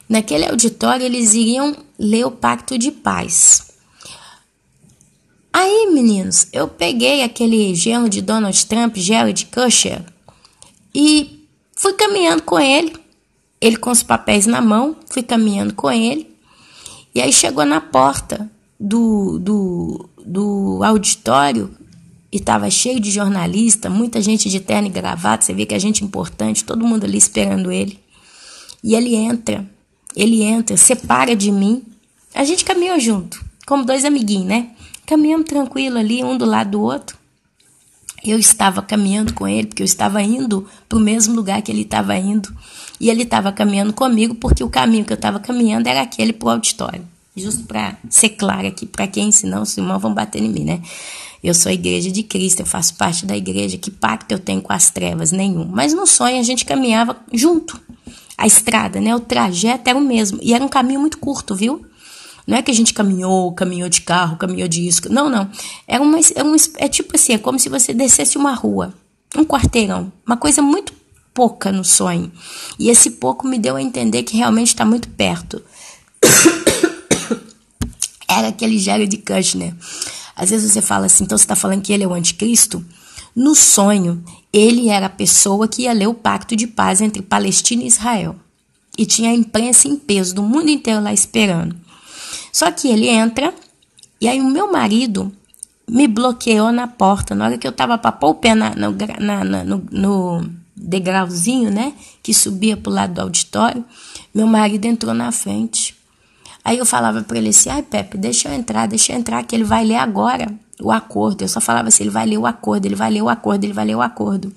Naquele auditório, eles iriam ler o Pacto de Paz. Aí, meninos, eu peguei aquele genro de Donald Trump, Jared Kushner, e fui caminhando com ele. Ele com os papéis na mão, fui caminhando com ele. E aí chegou na porta do auditório e estava cheio de jornalista, muita gente de terno e gravata, você vê que é gente importante, todo mundo ali esperando ele. E ele entra, separa de mim. A gente caminhou junto, como dois amiguinhos, né? Caminhamos tranquilo ali, um do lado do outro. Eu estava caminhando com ele, porque eu estava indo para o mesmo lugar que ele estava indo. E ele estava caminhando comigo, porque o caminho que eu estava caminhando era aquele para o auditório. Justo para ser claro aqui, para quem, senão os irmãos vão bater em mim, né? Eu sou a igreja de Cristo, eu faço parte da igreja. Que pacto eu tenho com as trevas? Nenhum. Mas no sonho a gente caminhava junto. A estrada, né? O trajeto era o mesmo. E era um caminho muito curto, viu? Não é que a gente caminhou de carro, caminhou de isca. Não. É tipo assim, é como se você descesse uma rua, um quarteirão. Uma coisa muito pouca no sonho. E esse pouco me deu a entender que realmente está muito perto. Era aquele Jared Kushner. Às vezes você fala assim, então você está falando que ele é o anticristo? No sonho, ele era a pessoa que ia ler o Pacto de Paz entre Palestina e Israel. E tinha a imprensa em peso do mundo inteiro lá esperando. Só que ele entra, e aí o meu marido me bloqueou na porta. Na hora que eu estava para pôr o pé no degrauzinho, né, que subia para o lado do auditório, meu marido entrou na frente. Aí eu falava para ele assim, ai Pepe, deixa eu entrar, que ele vai ler agora o acordo. Eu só falava assim, ele vai ler o acordo, ele vai ler o acordo, ele vai ler o acordo.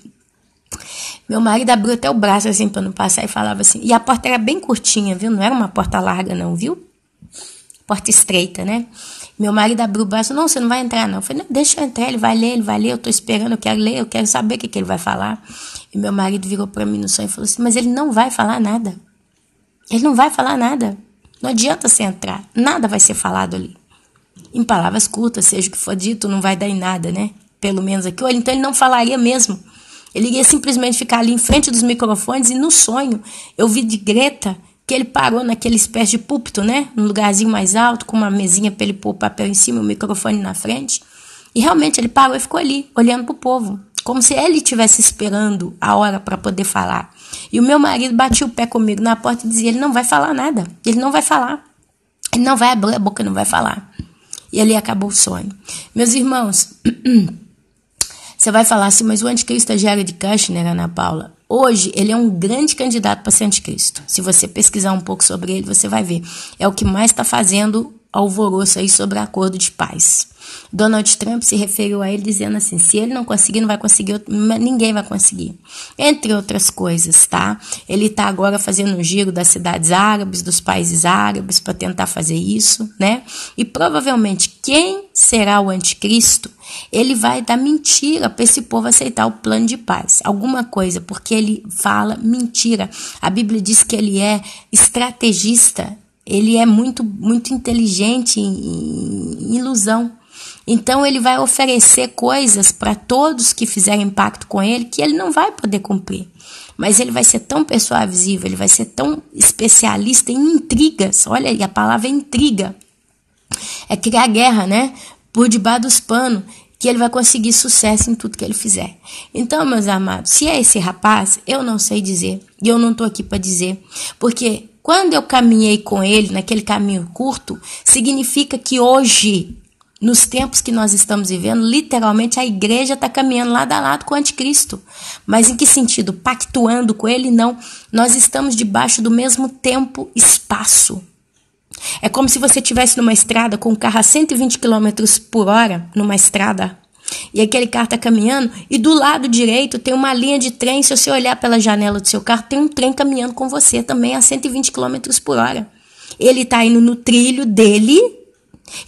Meu marido abriu até o braço assim para não passar e falava assim, e a porta era bem curtinha, viu? Não era uma porta larga não, viu? Porta estreita, né? Meu marido abriu o braço, não, você não vai entrar não. Eu falei, não, deixa eu entrar, ele vai ler, eu tô esperando, eu quero ler, eu quero saber o que ele vai falar. E meu marido virou para mim no sonho e falou assim, mas ele não vai falar nada. Ele não vai falar nada. Não adianta você entrar, nada vai ser falado ali. Em palavras curtas, seja o que for dito, não vai dar em nada, né? Pelo menos aqui. Ou então ele não falaria mesmo. Ele ia simplesmente ficar ali em frente dos microfones e no sonho eu vi de Greta que ele parou naquele espécie de púlpito, né? Num lugarzinho mais alto, com uma mesinha para ele pôr o papel em cima, o microfone na frente. E realmente ele parou e ficou ali, olhando pro povo. Como se ele estivesse esperando a hora para poder falar. E o meu marido batia o pé comigo na porta e dizia, ele não vai falar nada. Ele não vai falar. Ele não vai abrir a boca, não vai falar. E ali acabou o sonho. Meus irmãos, você vai falar assim, mas o anticristo é Jared Kushner, Ana Paula. Hoje, ele é um grande candidato para ser anticristo. Se você pesquisar um pouco sobre ele, você vai ver. É o que mais está fazendo alvoroço aí sobre acordo de paz. Donald Trump se referiu a ele dizendo assim, se ele não conseguir, não vai conseguir, ninguém vai conseguir. Entre outras coisas, tá? Ele está agora fazendo um giro das cidades árabes, dos países árabes, para tentar fazer isso, né? E provavelmente quem será o anticristo, ele vai dar mentira para esse povo aceitar o plano de paz. Alguma coisa, porque ele fala mentira. A Bíblia diz que ele é estrategista, ele é muito inteligente em ilusão. Então ele vai oferecer coisas para todos que fizerem pacto com ele que ele não vai poder cumprir. Mas ele vai ser tão persuasivo, ele vai ser tão especialista em intrigas. Olha aí, a palavra é intriga. É criar guerra, né? Por debaixo dos panos, que ele vai conseguir sucesso em tudo que ele fizer. Então, meus amados, se é esse rapaz, eu não sei dizer. E eu não estou aqui para dizer. Porque quando eu caminhei com ele, naquele caminho curto, significa que hoje, nos tempos que nós estamos vivendo, literalmente a igreja está caminhando lado a lado com o anticristo. Mas em que sentido? Pactuando com ele? Não. Nós estamos debaixo do mesmo tempo e espaço. É como se você estivesse numa estrada com um carro a 120 km por hora, numa estrada, e aquele carro está caminhando, e do lado direito tem uma linha de trem. Se você olhar pela janela do seu carro, tem um trem caminhando com você também a 120 km por hora. Ele está indo no trilho dele,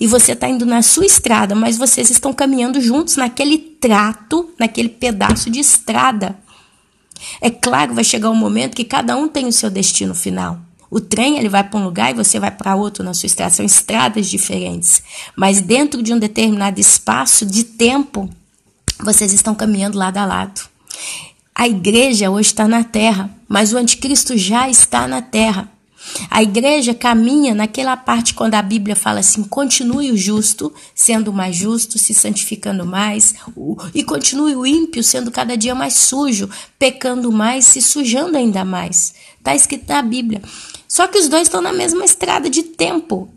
e você está indo na sua estrada, mas vocês estão caminhando juntos naquele trato, naquele pedaço de estrada. É claro que vai chegar um momento que cada um tem o seu destino final. O trem, ele vai para um lugar e você vai para outro na sua estrada. São estradas diferentes. Mas dentro de um determinado espaço de tempo, vocês estão caminhando lado a lado. A igreja hoje está na terra, mas o anticristo já está na terra. A igreja caminha naquela parte quando a Bíblia fala assim, continue o justo sendo mais justo, se santificando mais, e continue o ímpio sendo cada dia mais sujo, pecando mais, se sujando ainda mais. Está escrito na Bíblia. Só que os dois estão na mesma estrada de tempo.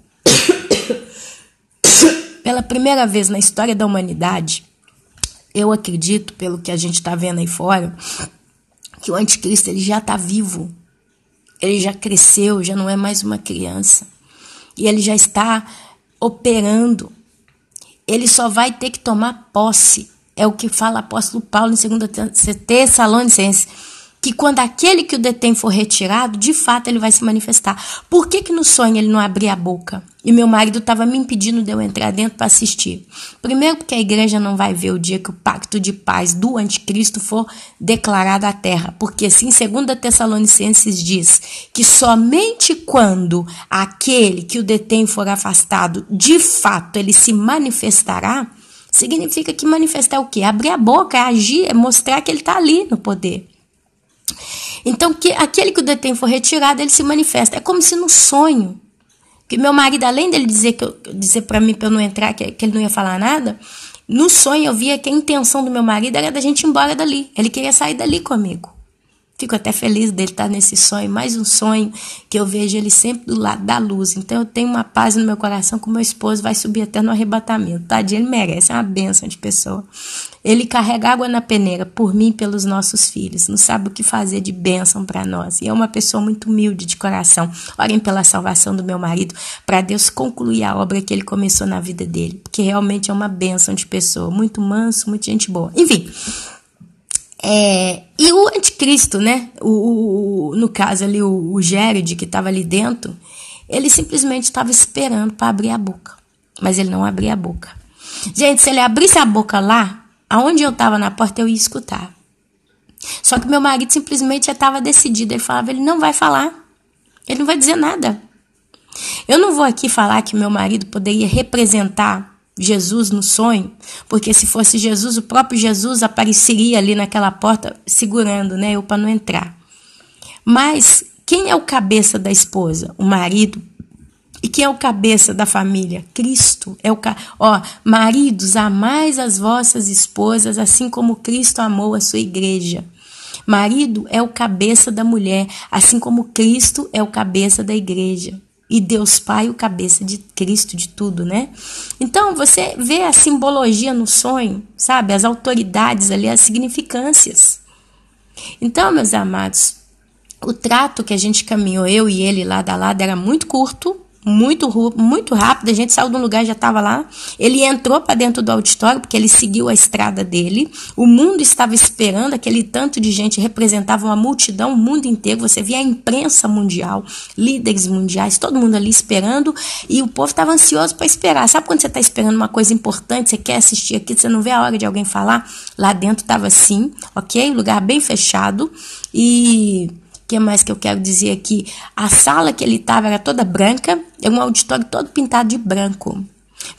Pela primeira vez na história da humanidade, eu acredito, pelo que a gente está vendo aí fora, que o anticristo ele já está vivo. Ele já cresceu, já não é mais uma criança. E ele já está operando. Ele só vai ter que tomar posse. É o que fala o apóstolo Paulo em 2 Tessalonicenses. Que quando aquele que o detém for retirado, de fato ele vai se manifestar. Por que no sonho ele não abria a boca? E meu marido estava me impedindo de eu entrar dentro para assistir. Primeiro porque a igreja não vai ver o dia que o pacto de paz do anticristo for declarado à terra. Porque assim, 2 Tessalonicenses diz que somente quando aquele que o detém for afastado, de fato ele se manifestará, significa que manifestar é o quê? Abrir a boca, é agir, é mostrar que ele está ali no poder. Então, que aquele que o detém for retirado, ele se manifesta. É como se no sonho, que meu marido, além dele dizer para mim para eu não entrar, que ele não ia falar nada, no sonho eu via que a intenção do meu marido era da gente ir embora dali. Ele queria sair dali comigo. Fico até feliz dele estar nesse sonho, mais um sonho que eu vejo ele sempre do lado da luz. Então eu tenho uma paz no meu coração que o meu esposo vai subir até no arrebatamento. Tadinho, ele merece, é uma bênção de pessoa. Ele carrega água na peneira por mim e pelos nossos filhos. Não sabe o que fazer de bênção para nós. E é uma pessoa muito humilde de coração. Orem pela salvação do meu marido, para Deus concluir a obra que ele começou na vida dele. Porque realmente é uma bênção de pessoa. Muito manso, muita gente boa. Enfim. E o anticristo, né? No caso ali, o Géride, que estava ali dentro, ele simplesmente estava esperando para abrir a boca. Mas ele não abria a boca. Gente, se ele abrisse a boca lá, aonde eu estava na porta, eu ia escutar. Só que meu marido simplesmente já estava decidido. Ele falava, ele não vai falar. Ele não vai dizer nada. Eu não vou aqui falar que meu marido poderia representar Jesus no sonho, porque se fosse Jesus, o próprio Jesus apareceria ali naquela porta segurando, né, eu para não entrar. Mas quem é o cabeça da esposa? O marido. E quem é o cabeça da família? Cristo. Maridos, amais as vossas esposas, assim como Cristo amou a sua igreja. Marido é o cabeça da mulher, assim como Cristo é o cabeça da igreja. E Deus Pai, o cabeça de Cristo, de tudo, né? Então, você vê a simbologia no sonho, sabe? As autoridades ali, as significâncias. Então, meus amados, o trato que a gente caminhou, eu e ele, lado a lado, era muito curto, muito rápido. A gente saiu de um lugar e já estava lá. Ele entrou para dentro do auditório, porque ele seguiu a estrada dele. O mundo estava esperando, aquele tanto de gente representava uma multidão, o mundo inteiro. Você via a imprensa mundial, líderes mundiais, todo mundo ali esperando. E o povo estava ansioso para esperar. Sabe quando você está esperando uma coisa importante, você quer assistir aqui, você não vê a hora de alguém falar? Lá dentro estava assim, ok? Lugar bem fechado. E o que mais que eu quero dizer aqui? A sala que ele estava era toda branca, é um auditório todo pintado de branco.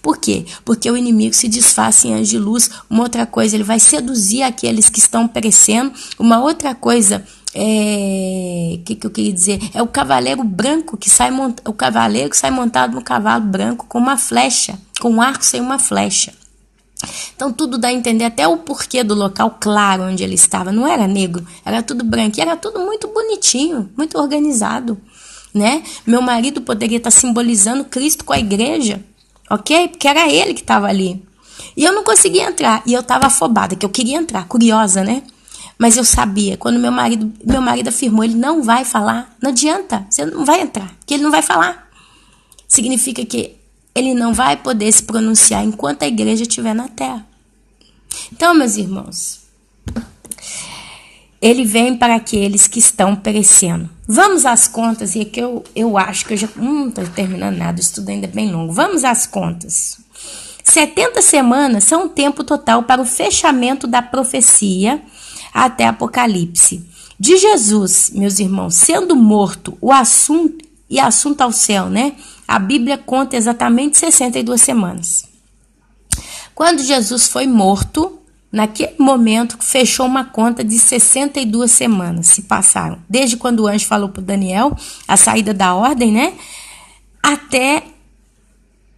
Por quê? Porque o inimigo se disfarça em anjo de luz. Uma outra coisa, ele vai seduzir aqueles que estão perecendo. Uma outra coisa, que eu queria dizer? É o cavaleiro branco que sai o cavaleiro que sai montado no cavalo branco com uma flecha, com um arco sem uma flecha. Então tudo dá a entender até o porquê do local claro onde ele estava. Não era negro, era tudo branco. E era tudo muito bonitinho, muito organizado, né? Meu marido poderia estar simbolizando Cristo com a igreja, ok? Porque era ele que estava ali. E eu não conseguia entrar. E eu estava afobada, que eu queria entrar, curiosa, né? Mas eu sabia, quando meu marido afirmou, ele não vai falar. Não adianta, você não vai entrar, que ele não vai falar. Significa que ele não vai poder se pronunciar enquanto a igreja estiver na terra. Então, meus irmãos, ele vem para aqueles que estão perecendo. Vamos às contas, e aqui eu acho que eu já não estou terminando nada, o estudo ainda é bem longo. Vamos às contas. 70 semanas são o tempo total para o fechamento da profecia até Apocalipse. De Jesus, meus irmãos, sendo morto, o assunto ao céu, né? A Bíblia conta exatamente 62 semanas. Quando Jesus foi morto, naquele momento fechou uma conta de 62 semanas, se passaram. Desde quando o anjo falou para Daniel, a saída da ordem, né? Até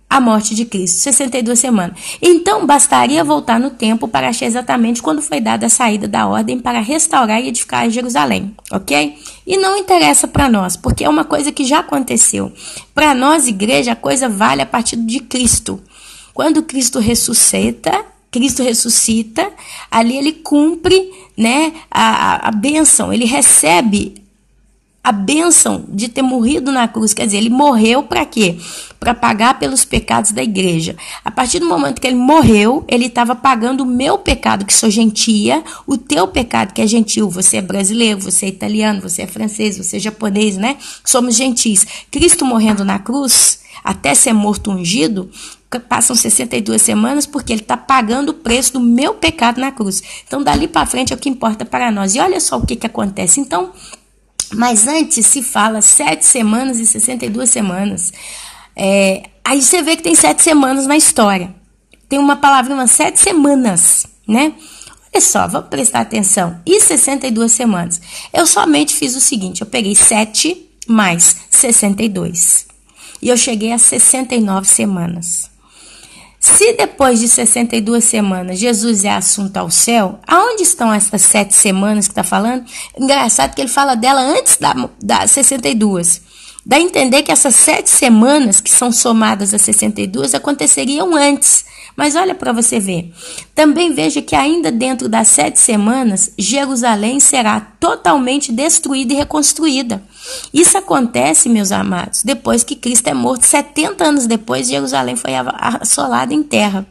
a morte de Cristo, 62 semanas. Então, bastaria voltar no tempo para achar exatamente quando foi dada a saída da ordem para restaurar e edificar Jerusalém, ok? E não interessa para nós, porque é uma coisa que já aconteceu. Para nós, igreja, a coisa vale a partir de Cristo. Quando Cristo ressuscita, ali ele cumpre, né, a bênção, ele recebe a bênção de ter morrido na cruz. Quer dizer, ele morreu para quê? Para pagar pelos pecados da igreja. A partir do momento que ele morreu, ele estava pagando o meu pecado, que sou gentia, o teu pecado, que é gentil. Você é brasileiro, você é italiano, você é francês, você é japonês, né? Somos gentis. Cristo morrendo na cruz, até ser morto ungido, passam 62 semanas, porque ele está pagando o preço do meu pecado na cruz. Então, dali para frente é o que importa para nós. E olha só o que acontece. Então, mas antes se fala 7 semanas e 62 semanas. Aí você vê que tem 7 semanas na história. Tem uma palavra, umas 7 semanas, né? Olha só, vamos prestar atenção. E 62 semanas? Eu somente fiz o seguinte, eu peguei 7 mais 62. E eu cheguei a 69 semanas. Se depois de 62 semanas Jesus é assunto ao céu, aonde estão essas 7 semanas que está falando? Engraçado que ele fala dela antes da 62. Dá a entender que essas 7 semanas que são somadas a 62 aconteceriam antes. Mas olha para você ver. Também veja que ainda dentro das 7 semanas, Jerusalém será totalmente destruída e reconstruída. Isso acontece, meus amados, depois que Cristo é morto. 70 anos depois, Jerusalém foi assolada em terra.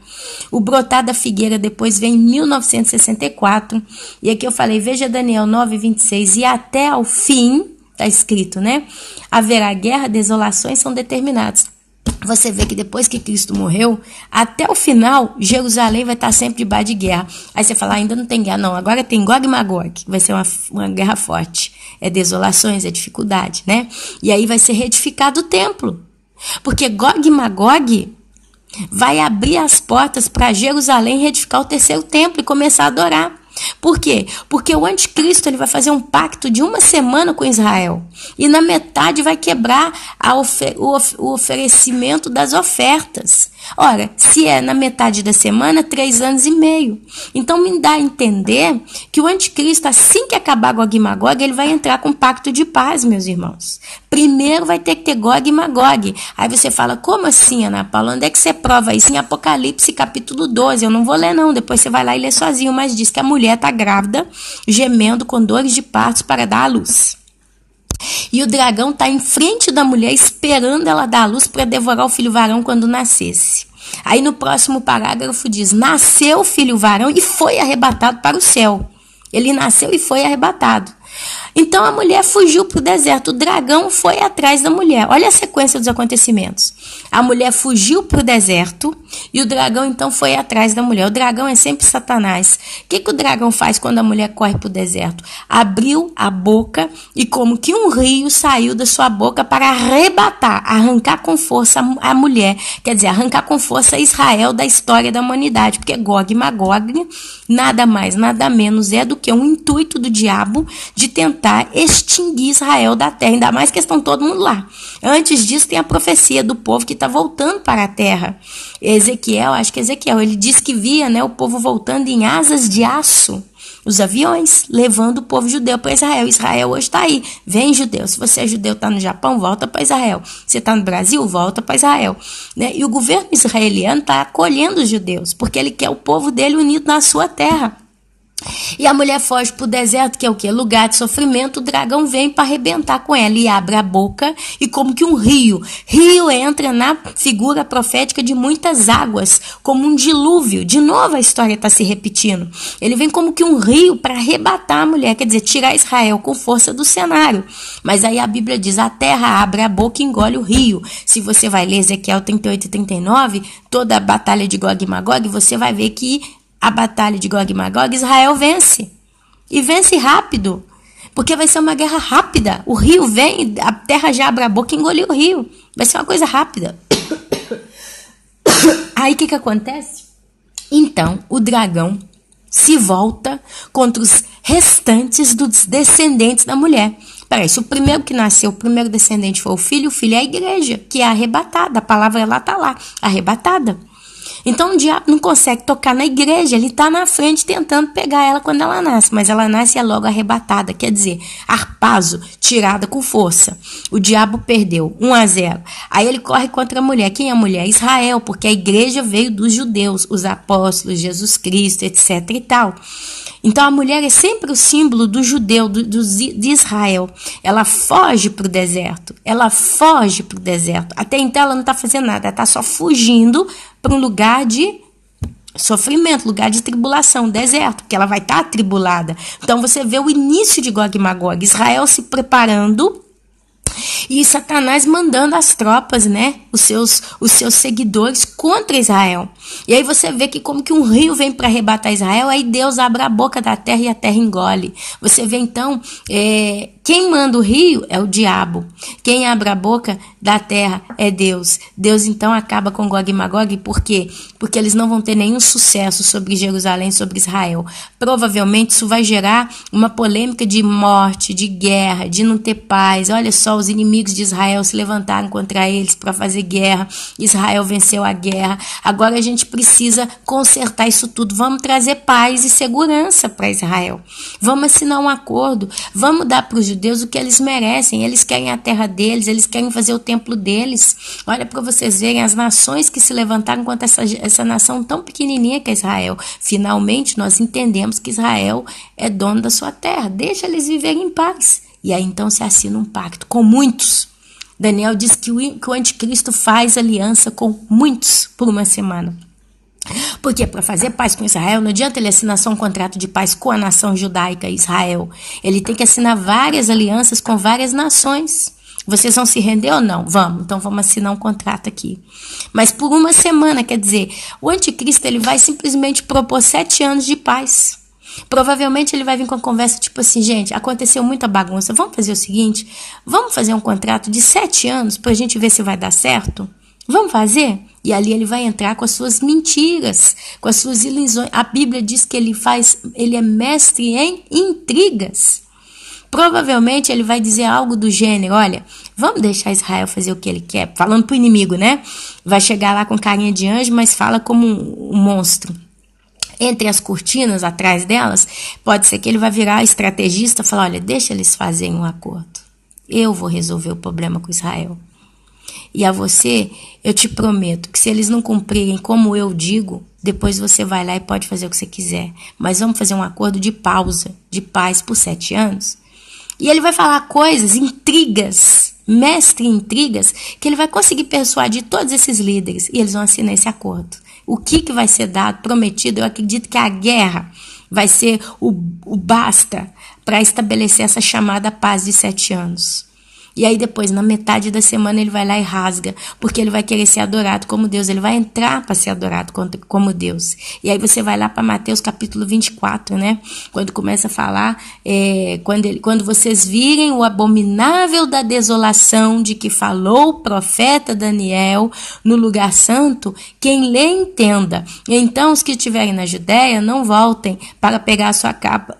O brotar da figueira depois vem em 1964. E aqui eu falei, veja Daniel 9:26, e até ao fim, está escrito, né? Haverá guerra, desolações são determinadas. Você vê que depois que Cristo morreu, até o final, Jerusalém vai estar sempre debaixo de guerra. Aí você fala, ainda não tem guerra, não. Agora tem Gog e Magog, vai ser uma guerra forte. É desolações, é dificuldade, né? E aí vai ser reedificado o templo. Porque Gog e Magog vai abrir as portas para Jerusalém reedificar o terceiro templo e começar a adorar. Por quê? Porque o anticristo ele vai fazer um pacto de 1 semana com Israel. E na metade vai quebrar o oferecimento das ofertas. Ora, se é na metade da semana, 3 anos e meio. Então me dá a entender que o anticristo, assim que acabar Gog e Magog, ele vai entrar com um pacto de paz, meus irmãos. Primeiro vai ter que ter Gog e Magog. Aí você fala, como assim, Ana Paula? Onde é que você prova isso? Em Apocalipse, capítulo 12. Eu não vou ler, não. Depois você vai lá e lê sozinho. Mas diz que a mulher está grávida, gemendo com dores de partos para dar à luz. E o dragão está em frente da mulher, esperando ela dar à luz para devorar o filho varão quando nascesse. Aí no próximo parágrafo diz, nasceu o filho varão e foi arrebatado para o céu. Ele nasceu e foi arrebatado. Então a mulher fugiu para o deserto, o dragão foi atrás da mulher. Olha a sequência dos acontecimentos. A mulher fugiu para o deserto e o dragão então foi atrás da mulher. O dragão é sempre Satanás. O que o dragão faz quando a mulher corre para o deserto? Abriu a boca e como que um rio saiu da sua boca para arrebatar, arrancar com força a mulher. Quer dizer, arrancar com força Israel da história da humanidade. Porque Gog e Magog nada mais, nada menos é do que um intuito do diabo de tentar extinguir Israel da terra, ainda mais que estão todo mundo lá. Antes disso tem a profecia do povo que está voltando para a terra. Ezequiel, acho que Ezequiel, ele diz que via, né, o povo voltando em asas de aço, os aviões, levando o povo judeu para Israel. Israel hoje está aí. Vem, judeu. Se você é judeu, está no Japão, volta para Israel. Você está no Brasil, volta para Israel. Né? E o governo israeliano está acolhendo os judeus, porque ele quer o povo dele unido na sua terra. E a mulher foge para o deserto, que é o quê? Lugar de sofrimento. O dragão vem para arrebentar com ela e abre a boca e como que um rio entra na figura profética de muitas águas, como um dilúvio. De novo a história está se repetindo. Ele vem como que um rio para arrebatar a mulher, quer dizer, tirar Israel com força do cenário. Mas aí a Bíblia diz, a terra abre a boca e engole o rio. Se você vai ler Ezequiel 38 e 39, toda a batalha de Gog e Magog, você vai ver que a batalha de Gog e Magog, Israel vence. E vence rápido. Porque vai ser uma guerra rápida. O rio vem, a terra já abre a boca e engoliu o rio. Vai ser uma coisa rápida. Aí o que acontece? Então, o dragão se volta contra os restantes dos descendentes da mulher. Peraí, se o primeiro que nasceu, o primeiro descendente foi o filho é a igreja, que é arrebatada. A palavra lá está lá, arrebatada. Então o diabo não consegue tocar na igreja, ele está na frente tentando pegar ela quando ela nasce, mas ela nasce e é logo arrebatada, quer dizer, arpazo, tirada com força. O diabo perdeu, 1-0. Aí ele corre contra a mulher. Quem é a mulher? Israel, porque a igreja veio dos judeus, os apóstolos, Jesus Cristo, etc e tal. Então a mulher é sempre o símbolo do judeu, de Israel. Ela foge para o deserto, Até então ela não está fazendo nada, ela está só fugindo para um lugar de sofrimento, lugar de tribulação, deserto, porque ela vai estar atribulada. Então você vê o início de Gog e Magog, Israel se preparando e Satanás mandando as tropas, né, os seus seguidores contra Israel. E aí você vê que como que um rio vem para arrebatar Israel, aí Deus abre a boca da terra e a terra engole. Você vê então, quem manda o rio é o diabo. Quem abre a boca da terra é Deus. Deus então acaba com Gog e Magog, por quê? Porque eles não vão ter nenhum sucesso sobre Jerusalém, sobre Israel. Provavelmente isso vai gerar uma polêmica de morte, de guerra, de não ter paz. Olha só, os inimigos inimigos de Israel se levantaram contra eles para fazer guerra. Israel venceu a guerra. Agora a gente precisa consertar isso tudo. Vamos trazer paz e segurança para Israel. Vamos assinar um acordo. Vamos dar para os judeus o que eles merecem. Eles querem a terra deles, eles querem fazer o templo deles. Olha para vocês verem as nações que se levantaram contra essa nação tão pequenininha que é Israel. Finalmente nós entendemos que Israel é dono da sua terra. Deixa eles viverem em paz. E aí então se assina um pacto com muitos. Daniel diz que o anticristo faz aliança com muitos por uma semana. Porque para fazer paz com Israel, não adianta ele assinar só um contrato de paz com a nação judaica Israel. Ele tem que assinar várias alianças com várias nações. Vocês vão se render ou não? Vamos, então vamos assinar um contrato aqui. Mas por uma semana, quer dizer, o anticristo ele vai simplesmente propor 7 anos de paz. Provavelmente ele vai vir com a conversa tipo assim, gente, aconteceu muita bagunça, vamos fazer o seguinte, vamos fazer um contrato de 7 anos pra gente ver se vai dar certo? Vamos fazer? E ali ele vai entrar com as suas mentiras, com as suas ilusões. A Bíblia diz que ele é mestre em intrigas. Provavelmente ele vai dizer algo do gênero, olha, vamos deixar Israel fazer o que ele quer, falando pro inimigo, né? Vai chegar lá com carinha de anjo, mas fala como um monstro. Entre as cortinas, atrás delas, pode ser que ele vai virar estrategista e falar, olha, deixa eles fazerem um acordo. Eu vou resolver o problema com Israel. E a você, eu te prometo que se eles não cumprirem como eu digo, depois você vai lá e pode fazer o que você quiser. Mas vamos fazer um acordo de pausa, de paz por 7 anos. E ele vai falar coisas, intrigas, mestre em intrigas, que ele vai conseguir persuadir todos esses líderes. E eles vão assinar esse acordo. O que vai ser dado, prometido, eu acredito que a guerra vai ser o basta para estabelecer essa chamada paz de 7 anos. E aí depois, na metade da semana, ele vai lá e rasga, porque ele vai querer ser adorado como Deus, ele vai entrar para ser adorado como Deus. E aí você vai lá para Mateus capítulo 24, né? Quando começa a falar, quando vocês virem o abominável da desolação de que falou o profeta Daniel no lugar santo, quem lê entenda. Então os que estiverem na Judéia não voltem para pegar a sua capa.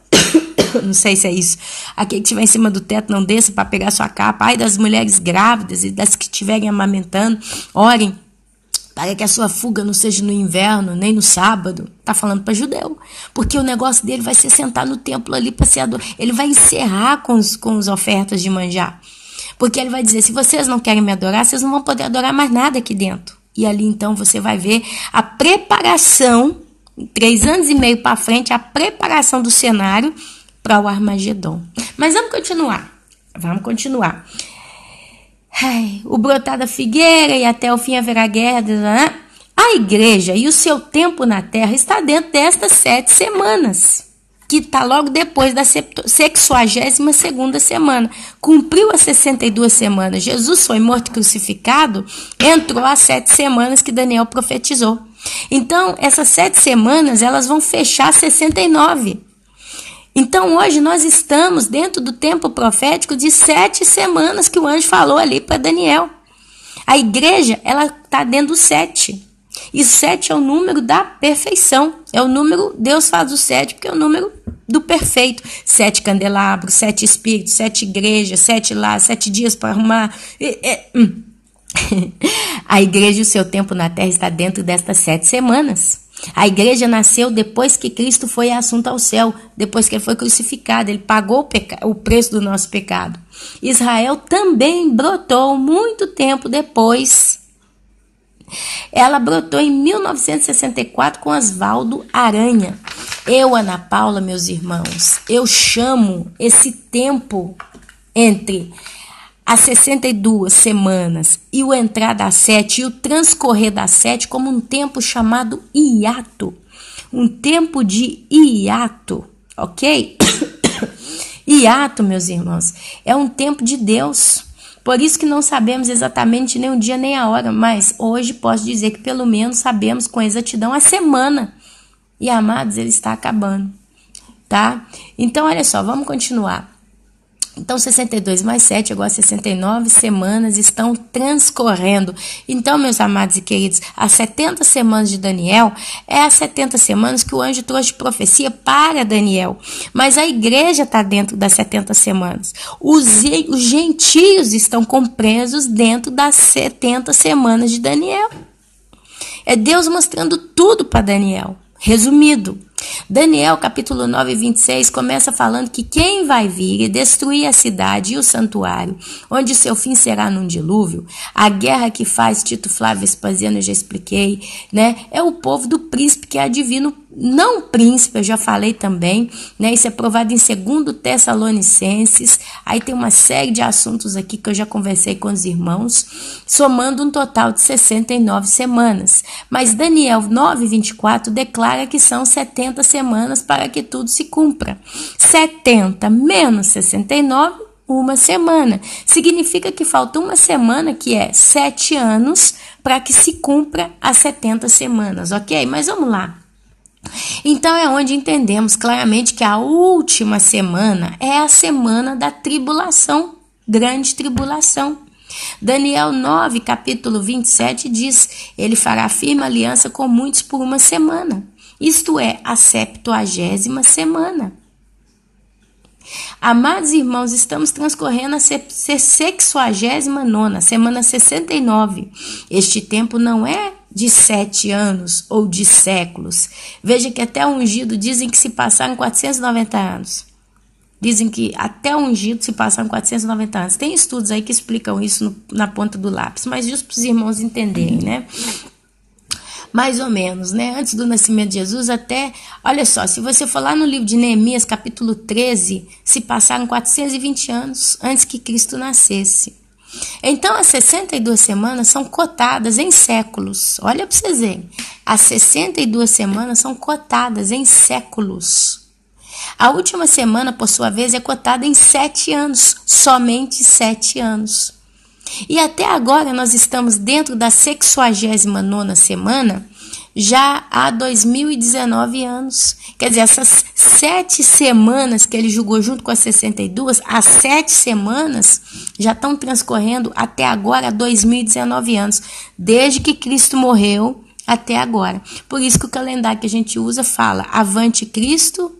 Não sei se é isso. Aquele que estiver em cima do teto não desça para pegar sua capa. Ai das mulheres grávidas e das que estiverem amamentando, orem para que a sua fuga não seja no inverno, nem no sábado. Está falando para judeu. Porque o negócio dele vai ser sentar no templo ali para ser adorado. Ele vai encerrar com as ofertas de manjar. Porque ele vai dizer, se vocês não querem me adorar, vocês não vão poder adorar mais nada aqui dentro. E ali então você vai ver a preparação, 3 anos e meio para frente, a preparação do cenário para o Armagedon. Mas vamos continuar. Ai, o brotar da figueira e até o fim haverá guerra. A igreja e o seu tempo na terra está dentro destas 7 semanas, que está logo depois da 62ª semana. Cumpriu as 62 semanas. Jesus foi morto e crucificado, entrou as 7 semanas que Daniel profetizou. Então, essas 7 semanas, elas vão fechar 69. Então, hoje nós estamos dentro do tempo profético de 7 semanas que o anjo falou ali para Daniel. A igreja, ela está dentro do 7. E 7 é o número da perfeição. É o número, Deus faz o 7 porque é o número do perfeito. 7 candelabros, 7 espíritos, 7 igrejas, 7 lá, 7 dias para arrumar. A igreja e o seu tempo na terra está dentro destas 7 semanas. A igreja nasceu depois que Cristo foi assunto ao céu, depois que ele foi crucificado, ele pagou o preço do nosso pecado. Israel também brotou muito tempo depois. Ela brotou em 1964 com Oswaldo Aranha. Eu, Ana Paula, meus irmãos, eu chamo esse tempo entre as 62 semanas e o entrar das 7 e o transcorrer das 7 como um tempo chamado hiato. Um tempo de hiato, ok? Hiato, meus irmãos, é um tempo de Deus. Por isso que não sabemos exatamente nem o dia nem a hora, mas hoje posso dizer que pelo menos sabemos com exatidão a semana. E, amados, ele está acabando, tá? Então, olha só, vamos continuar. Então, 62 mais 7 igual a 69 semanas estão transcorrendo. Então, meus amados e queridos, as 70 semanas de Daniel é as 70 semanas que o anjo trouxe profecia para Daniel. Mas a igreja está dentro das 70 semanas. Os gentios estão compresos dentro das 70 semanas de Daniel. É Deus mostrando tudo para Daniel. Resumido, Daniel capítulo 9, 26 começa falando que quem vai vir e destruir a cidade e o santuário, onde seu fim será num dilúvio, a guerra que faz Tito Flávio Vespasiano, eu já expliquei, né? É o povo do príncipe que é divino, não príncipe, eu já falei também, né? Isso é provado em 2 Tessalonicenses, aí tem uma série de assuntos aqui que eu já conversei com os irmãos, somando um total de 69 semanas, mas Daniel 9, 24 declara que são 70 semanas para que tudo se cumpra. 70 menos 69, uma semana. Significa que falta uma semana, que é 7 anos, para que se cumpra as 70 semanas, ok? Mas vamos lá. Então é onde entendemos claramente que a última semana é a semana da tribulação, grande tribulação. Daniel 9, capítulo 27 diz, ele fará firme aliança com muitos por uma semana. Isto é, a 70ª semana. Amados irmãos, estamos transcorrendo a 69ª, semana 69. Este tempo não é de 7 anos ou de séculos. Veja que até o ungido dizem que se passaram 490 anos. Dizem que até o ungido se passaram 490 anos. Tem estudos aí que explicam isso na ponta do lápis, mas justo para os irmãos entenderem, né? Mais ou menos, né? Antes do nascimento de Jesus até... Olha só, se você for lá no livro de Neemias, capítulo 13, se passaram 420 anos antes que Cristo nascesse. Então, as 62 semanas são cotadas em séculos. Olha para vocês verem. As 62 semanas são cotadas em séculos. A última semana, por sua vez, é cotada em 7 anos. Somente 7 anos. E até agora nós estamos dentro da 69ª semana, já há 2019 anos. Quer dizer, essas 7 semanas que ele julgou junto com as 62, as 7 semanas já estão transcorrendo até agora 2019 anos, desde que Cristo morreu até agora. Por isso que o calendário que a gente usa fala avante Cristo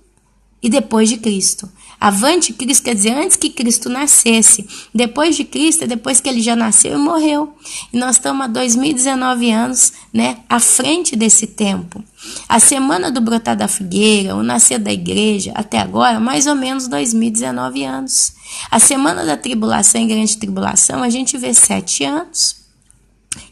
e depois de Cristo. Avante Cristo quer dizer antes que Cristo nascesse. Depois de Cristo é depois que ele já nasceu e morreu. E nós estamos há 2019 anos, né, à frente desse tempo. A semana do brotar da figueira, o nascer da igreja, até agora, mais ou menos 2019 anos. A semana da tribulação e grande tribulação, a gente vê 7 anos.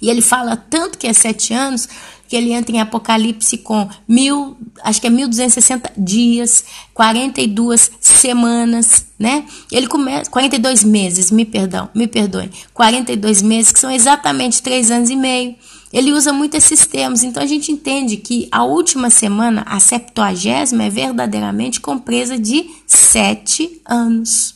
E ele fala tanto que é 7 anos, que ele entra em Apocalipse com 1260 dias, 42 semanas, né? Ele começa, 42 meses, me perdoe, 42 meses, que são exatamente 3 anos e meio. Ele usa muito esses termos, então a gente entende que a última semana, a 70ª, é verdadeiramente compresa de 7 anos.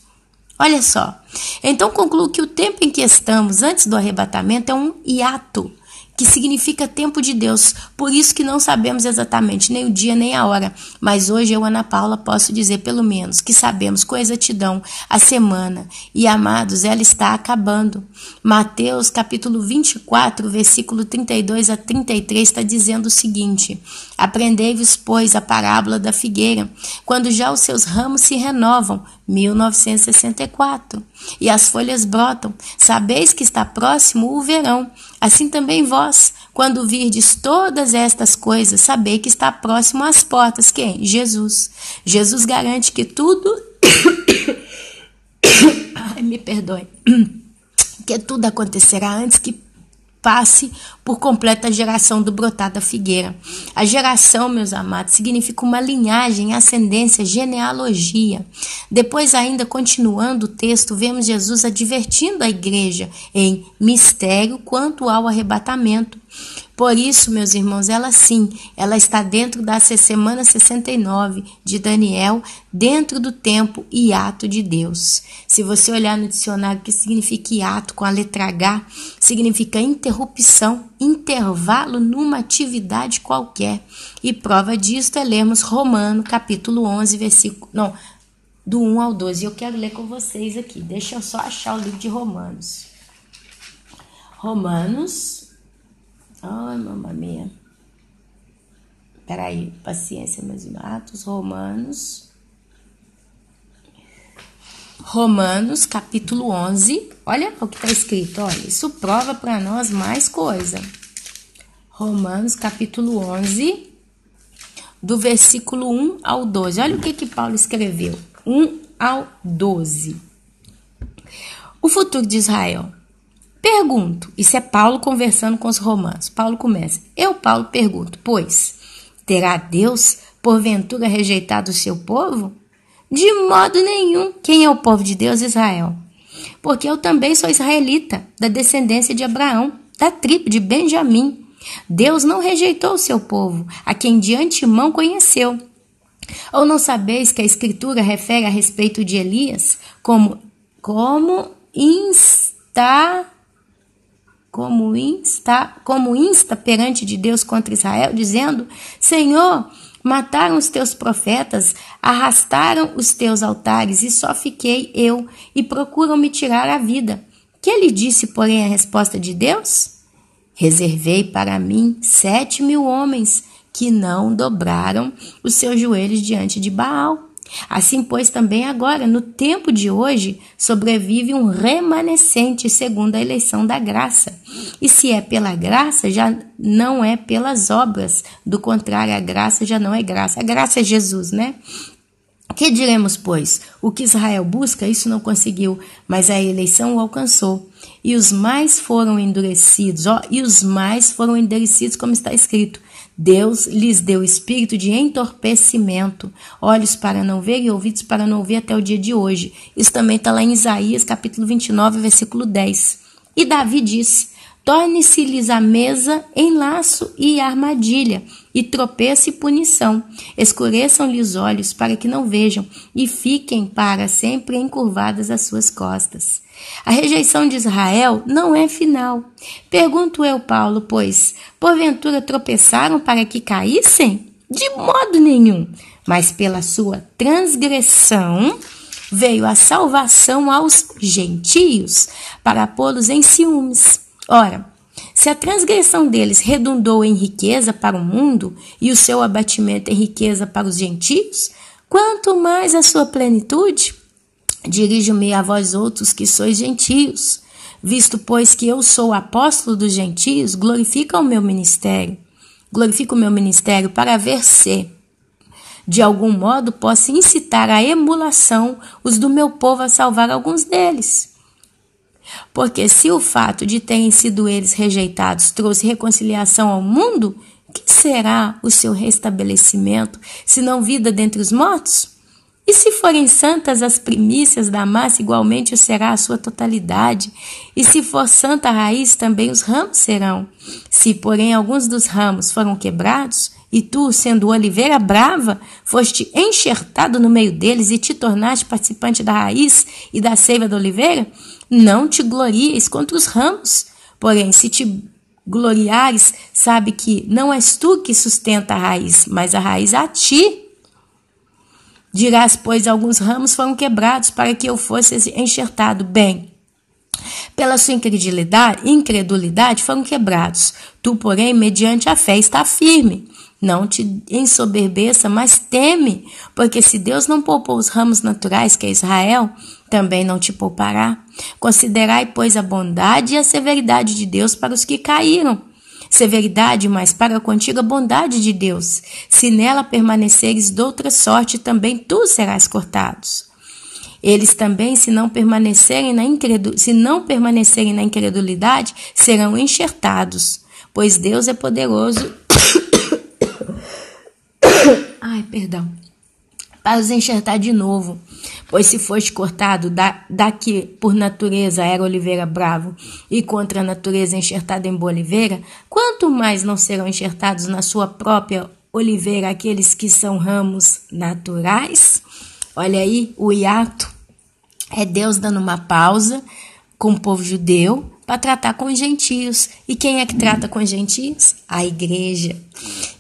Olha só, então concluo que o tempo em que estamos antes do arrebatamento é um hiato, que significa tempo de Deus, por isso que não sabemos exatamente nem o dia nem a hora, mas hoje eu, Ana Paula, posso dizer pelo menos que sabemos com exatidão a semana, e amados, ela está acabando. Mateus capítulo 24, versículo 32 a 33 está dizendo o seguinte: aprendei-vos, pois, a parábola da figueira, quando já os seus ramos se renovam, 1964, e as folhas brotam, sabeis que está próximo o verão. Assim também vós, quando virdes todas estas coisas, sabei que está próximo às portas. Quem? Jesus. Jesus garante que tudo... Ai, me perdoe. Que tudo acontecerá antes que passe por completa a geração do brotar da figueira. A geração, meus amados, significa uma linhagem, ascendência, genealogia. Depois, ainda continuando o texto, vemos Jesus advertindo a igreja em mistério quanto ao arrebatamento. Por isso, meus irmãos, ela sim, ela está dentro da semana 69 de Daniel, dentro do tempo hiato de Deus. Se você olhar no dicionário o que significa hiato com a letra H, significa interrupção, intervalo numa atividade qualquer. E prova disto é lermos Romanos capítulo 11, do 1 ao 12. Eu quero ler com vocês aqui. Deixa eu só achar o livro de Romanos. Romanos. Ai, mamma mia. Peraí, paciência, meus irmãos. Romanos, capítulo 11. Olha o que está escrito. Olha, isso prova para nós mais coisa. Romanos, capítulo 11, do versículo 1 ao 12. Olha o que Paulo escreveu. 1 ao 12. O futuro de Israel. Pergunto, isso é Paulo conversando com os romanos. Paulo começa. Eu, Paulo, pergunto, pois, terá Deus, porventura, rejeitado o seu povo? De modo nenhum. Quem é o povo de Deus? Israel. Porque eu também sou israelita, da descendência de Abraão, da tribo de Benjamim. Deus não rejeitou o seu povo, a quem de antemão conheceu. Ou não sabeis que a Escritura refere a respeito de Elias como insta perante de Deus contra Israel, dizendo: Senhor, mataram os teus profetas, arrastaram os teus altares, e só fiquei eu, e procuram me tirar a vida. Que ele disse, porém, a resposta de Deus? Reservei para mim 7.000 homens que não dobraram os seus joelhos diante de Baal. Assim, pois, também agora, no tempo de hoje, sobrevive um remanescente segundo a eleição da graça. E se é pela graça, já não é pelas obras. Do contrário, a graça já não é graça. A graça é Jesus, né? Que diremos, pois? O que Israel busca, isso não conseguiu, mas a eleição o alcançou. E os mais foram endurecidos, como está escrito. Deus lhes deu espírito de entorpecimento, olhos para não ver e ouvidos para não ouvir até o dia de hoje. Isso também está lá em Isaías, capítulo 29, versículo 10. E Davi disse: torne-se-lhes a mesa em laço e armadilha, e tropeço e punição. Escureçam-lhe os olhos para que não vejam, e fiquem para sempre encurvadas as suas costas. A rejeição de Israel não é final. Pergunto eu, Paulo, pois, porventura tropeçaram para que caíssem? De modo nenhum. Mas pela sua transgressão veio a salvação aos gentios, para pô-los em ciúmes. Ora, se a transgressão deles redundou em riqueza para o mundo e o seu abatimento em riqueza para os gentios, quanto mais a sua plenitude? Dirijo-me a vós outros que sois gentios. Visto, pois, que eu sou apóstolo dos gentios, glorifico o meu ministério para ver se, de algum modo, posso incitar à emulação os do meu povo a salvar alguns deles. Porque se o fato de terem sido eles rejeitados trouxe reconciliação ao mundo, que será o seu restabelecimento, se não vida dentre os mortos? E se forem santas as primícias da massa, igualmente o será a sua totalidade. E se for santa a raiz, também os ramos serão. Se, porém, alguns dos ramos foram quebrados, e tu, sendo oliveira brava, foste enxertado no meio deles e te tornaste participante da raiz e da seiva da oliveira, não te glories contra os ramos. Porém, se te gloriares, sabe que não és tu que sustenta a raiz, mas a raiz a ti. Dirás, pois, alguns ramos foram quebrados para que eu fosse enxertado. Bem, pela sua incredulidade foram quebrados. Tu, porém, mediante a fé, está firme. Não te ensoberbeça, mas teme, porque se Deus não poupou os ramos naturais, que é Israel, também não te poupará. Considerai, pois, a bondade e a severidade de Deus para os que caíram. Severidade, mas para contigo a bondade de Deus. Se nela permaneceres doutra sorte, também tu serás cortados. Eles também, se não permanecerem na incredulidade, serão enxertados, pois Deus é poderoso para os enxertar de novo. Pois se foste cortado da que por natureza era oliveira bravo e contra a natureza enxertada em boa oliveira, quanto mais não serão enxertados na sua própria oliveira aqueles que são ramos naturais? Olha aí o hiato. É Deus dando uma pausa com o povo judeu, para tratar com os gentios. E quem é que trata com os gentios? A igreja.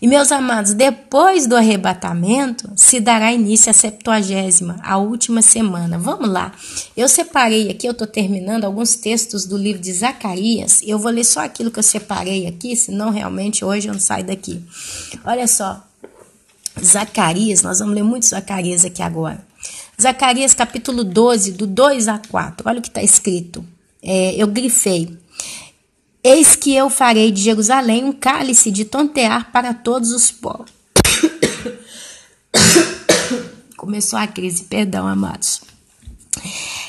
E, meus amados, depois do arrebatamento, se dará início à 70ª, a última semana. Vamos lá. Eu separei aqui, eu estou terminando alguns textos do livro de Zacarias. Eu vou ler só aquilo que eu separei aqui, senão realmente hoje eu não saio daqui. Olha só. Zacarias, nós vamos ler muito Zacarias aqui agora. Zacarias capítulo 12, do 2 a 4. Olha o que está escrito. Eu grifei. Eis que eu farei de Jerusalém um cálice de tontear para todos os povos. Começou a crise, perdão, amados.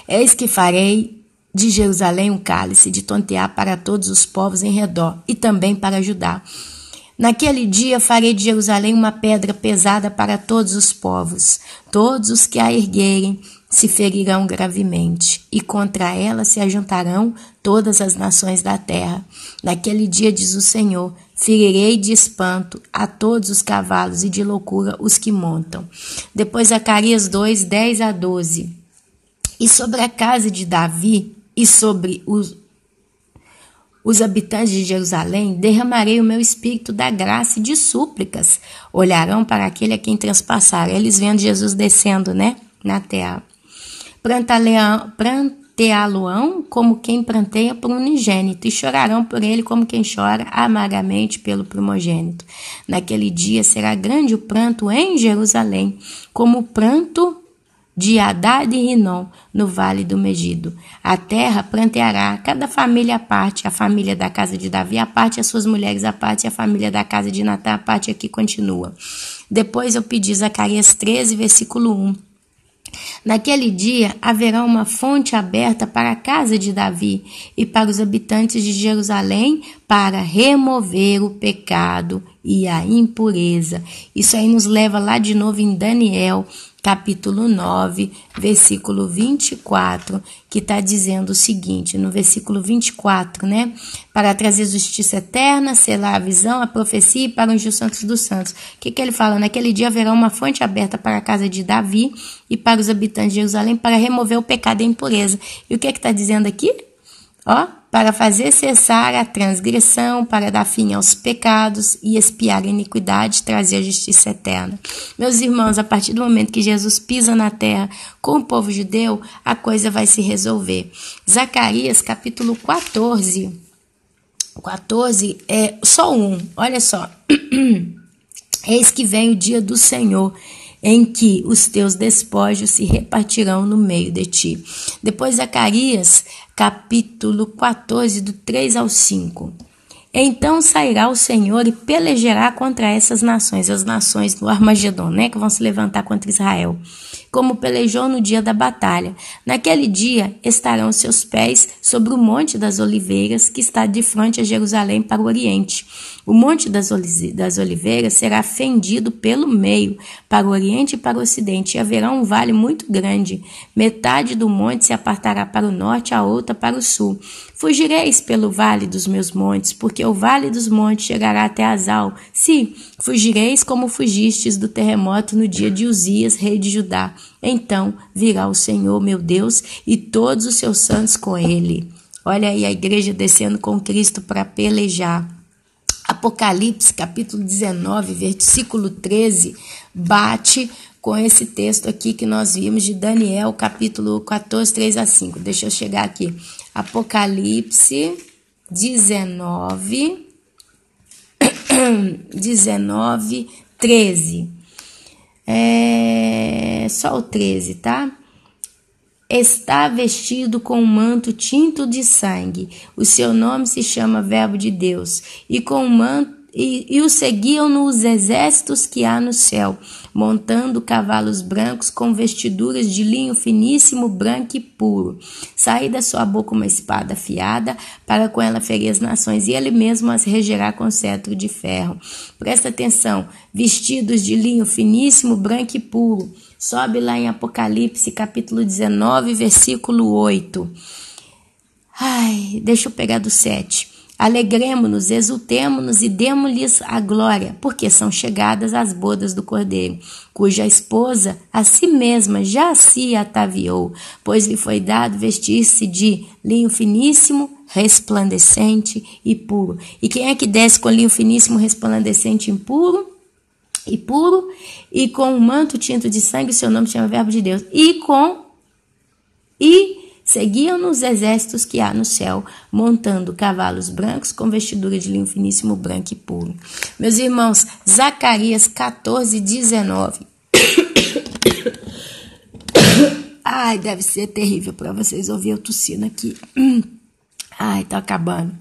Eis que farei de Jerusalém um cálice de tontear para todos os povos em redor, e também para Judá. Naquele dia farei de Jerusalém uma pedra pesada para todos os povos. Todos os que a erguerem se ferirão gravemente, e contra ela se ajuntarão todas as nações da terra. Naquele dia, diz o Senhor, ferirei de espanto a todos os cavalos e de loucura os que montam. Depois Zacarias 2, 10 a 12. E sobre a casa de Davi e sobre os habitantes de Jerusalém, derramarei o meu espírito da graça e de súplicas. Olharão para aquele a quem transpassar. Eles vendo Jesus descendo, na terra. Pranteá-lo-ão como quem pranteia por um unigênito, e chorarão por ele como quem chora amargamente pelo primogênito. Naquele dia será grande o pranto em Jerusalém, como o pranto de Haddad e Rinom, no vale do Megido. A terra pranteará, cada família à parte, a família da casa de Davi à parte, as suas mulheres à parte, e a família da casa de Natã à parte. Aqui continua. Depois eu pedi Zacarias 13, versículo 1. Naquele dia haverá uma fonte aberta para a casa de Davi e para os habitantes de Jerusalém, para remover o pecado e a impureza. Isso aí nos leva lá de novo em Daniel, capítulo 9, versículo 24, que está dizendo o seguinte, no versículo 24, para trazer justiça eterna, selar a visão, a profecia e para ungir os santos dos santos. O que ele fala? Naquele dia haverá uma fonte aberta para a casa de Davi e para os habitantes de Jerusalém, para remover o pecado e a impureza. E o que está dizendo aqui? Para fazer cessar a transgressão, para dar fim aos pecados e expiar a iniquidade, trazer a justiça eterna. Meus irmãos, a partir do momento que Jesus pisa na terra com o povo judeu, a coisa vai se resolver. Zacarias, capítulo 14. 14 é só um, olha só. Eis que vem o dia do Senhor, em que os teus despojos se repartirão no meio de ti. Depois Zacarias, capítulo 14, do 3 ao 5. Então sairá o Senhor e pelejará contra essas nações, as nações do Armagedon, que vão se levantar contra Israel, como pelejou no dia da batalha. Naquele dia estarão seus pés sobre o Monte das Oliveiras, que está de frente a Jerusalém para o oriente. O Monte das Oliveiras será fendido pelo meio, para o oriente e para o ocidente, e haverá um vale muito grande. Metade do monte se apartará para o norte, a outra para o sul. Fugireis pelo vale dos meus montes, porque o vale dos montes chegará até Azal. Sim, fugireis como fugistes do terremoto no dia de Uzias, rei de Judá. Então virá o Senhor, meu Deus, e todos os seus santos com ele. Olha aí a igreja descendo com Cristo para pelejar. Apocalipse, capítulo 19, versículo 13, bate com esse texto aqui que nós vimos de Daniel, capítulo 14, 3 a 5. Deixa eu chegar aqui. Apocalipse 19, 13. Só o 13, tá? Está vestido com um manto tinto de sangue. O seu nome se chama Verbo de Deus. E com o manto e o seguiam os exércitos que há no céu, montando cavalos brancos com vestiduras de linho finíssimo, branco e puro. Saí da sua boca uma espada afiada, para com ela ferir as nações, e ele mesmo as regerá com cetro de ferro. Presta atenção, vestidos de linho finíssimo, branco e puro. Sobe lá em Apocalipse, capítulo 19, versículo 8. Deixa eu pegar do 7. Alegremo-nos, exultemo-nos e demo-lhes a glória, porque são chegadas as bodas do Cordeiro, cuja esposa a si mesma já se ataviou, pois lhe foi dado vestir-se de linho finíssimo, resplandecente e puro. E quem é que desce com linho finíssimo, resplandecente e puro? E com um manto tinto de sangue, o seu nome chama Verbo de Deus. E seguiam nos exércitos que há no céu, montando cavalos brancos com vestidura de linho finíssimo, branco e puro. Meus irmãos, Zacarias 14, 19. Ai, deve ser terrível para vocês ouvir eu tossindo aqui. Ai, tá acabando.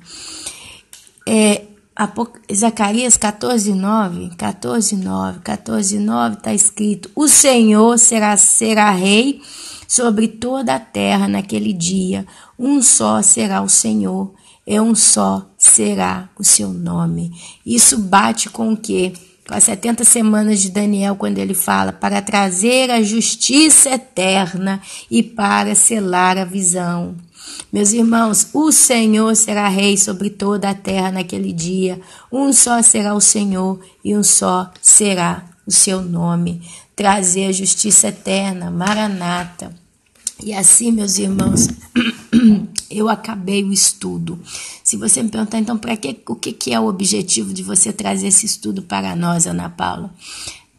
Zacarias 14, 9 está escrito: o Senhor será rei sobre toda a terra naquele dia. Um só será o Senhor, e um só será o seu nome. Isso bate com o quê? Com as 70 semanas de Daniel, quando ele fala para trazer a justiça eterna e para selar a visão. Meus irmãos, o Senhor será rei sobre toda a terra naquele dia. Um só será o Senhor e um só será o seu nome. Trazer a justiça eterna, Maranata. E assim, meus irmãos, eu acabei o estudo. Se você me perguntar, então, o que é o objetivo de você trazer esse estudo para nós, Ana Paula?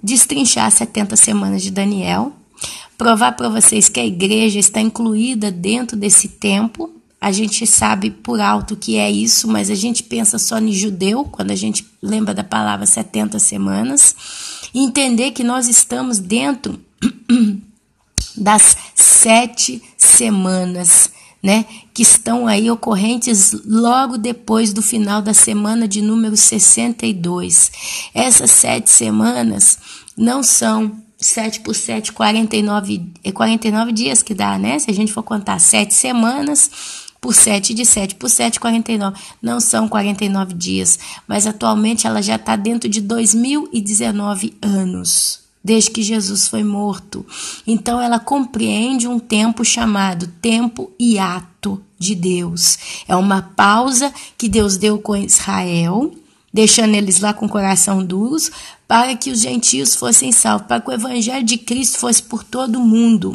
Destrinchar 70 semanas de Daniel, provar para vocês que a igreja está incluída dentro desse tempo. A gente sabe por alto que é isso, mas a gente pensa só em judeu, quando a gente lembra da palavra 70 semanas. E entender que nós estamos dentro das 7 semanas, né, que estão aí ocorrentes logo depois do final da semana de número 62. Essas 7 semanas não são 7 por 7, 49 dias que dá, né? Se a gente for contar 7 semanas por 7, de 7 por 7, 49. Não são 49 dias, mas atualmente ela já está dentro de 2019 anos. Desde que Jesus foi morto. Então ela compreende um tempo chamado tempo hiato de Deus. É uma pausa que Deus deu com Israel, deixando eles lá com o coração duros, para que os gentios fossem salvos, para que o evangelho de Cristo fosse por todo o mundo.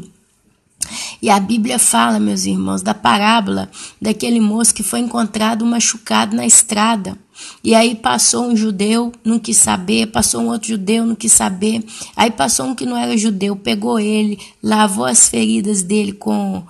E a Bíblia fala, meus irmãos, da parábola daquele moço que foi encontrado machucado na estrada. E aí passou um judeu, não quis saber, passou um outro judeu, não quis saber. Aí passou um que não era judeu, pegou ele, lavou as feridas dele com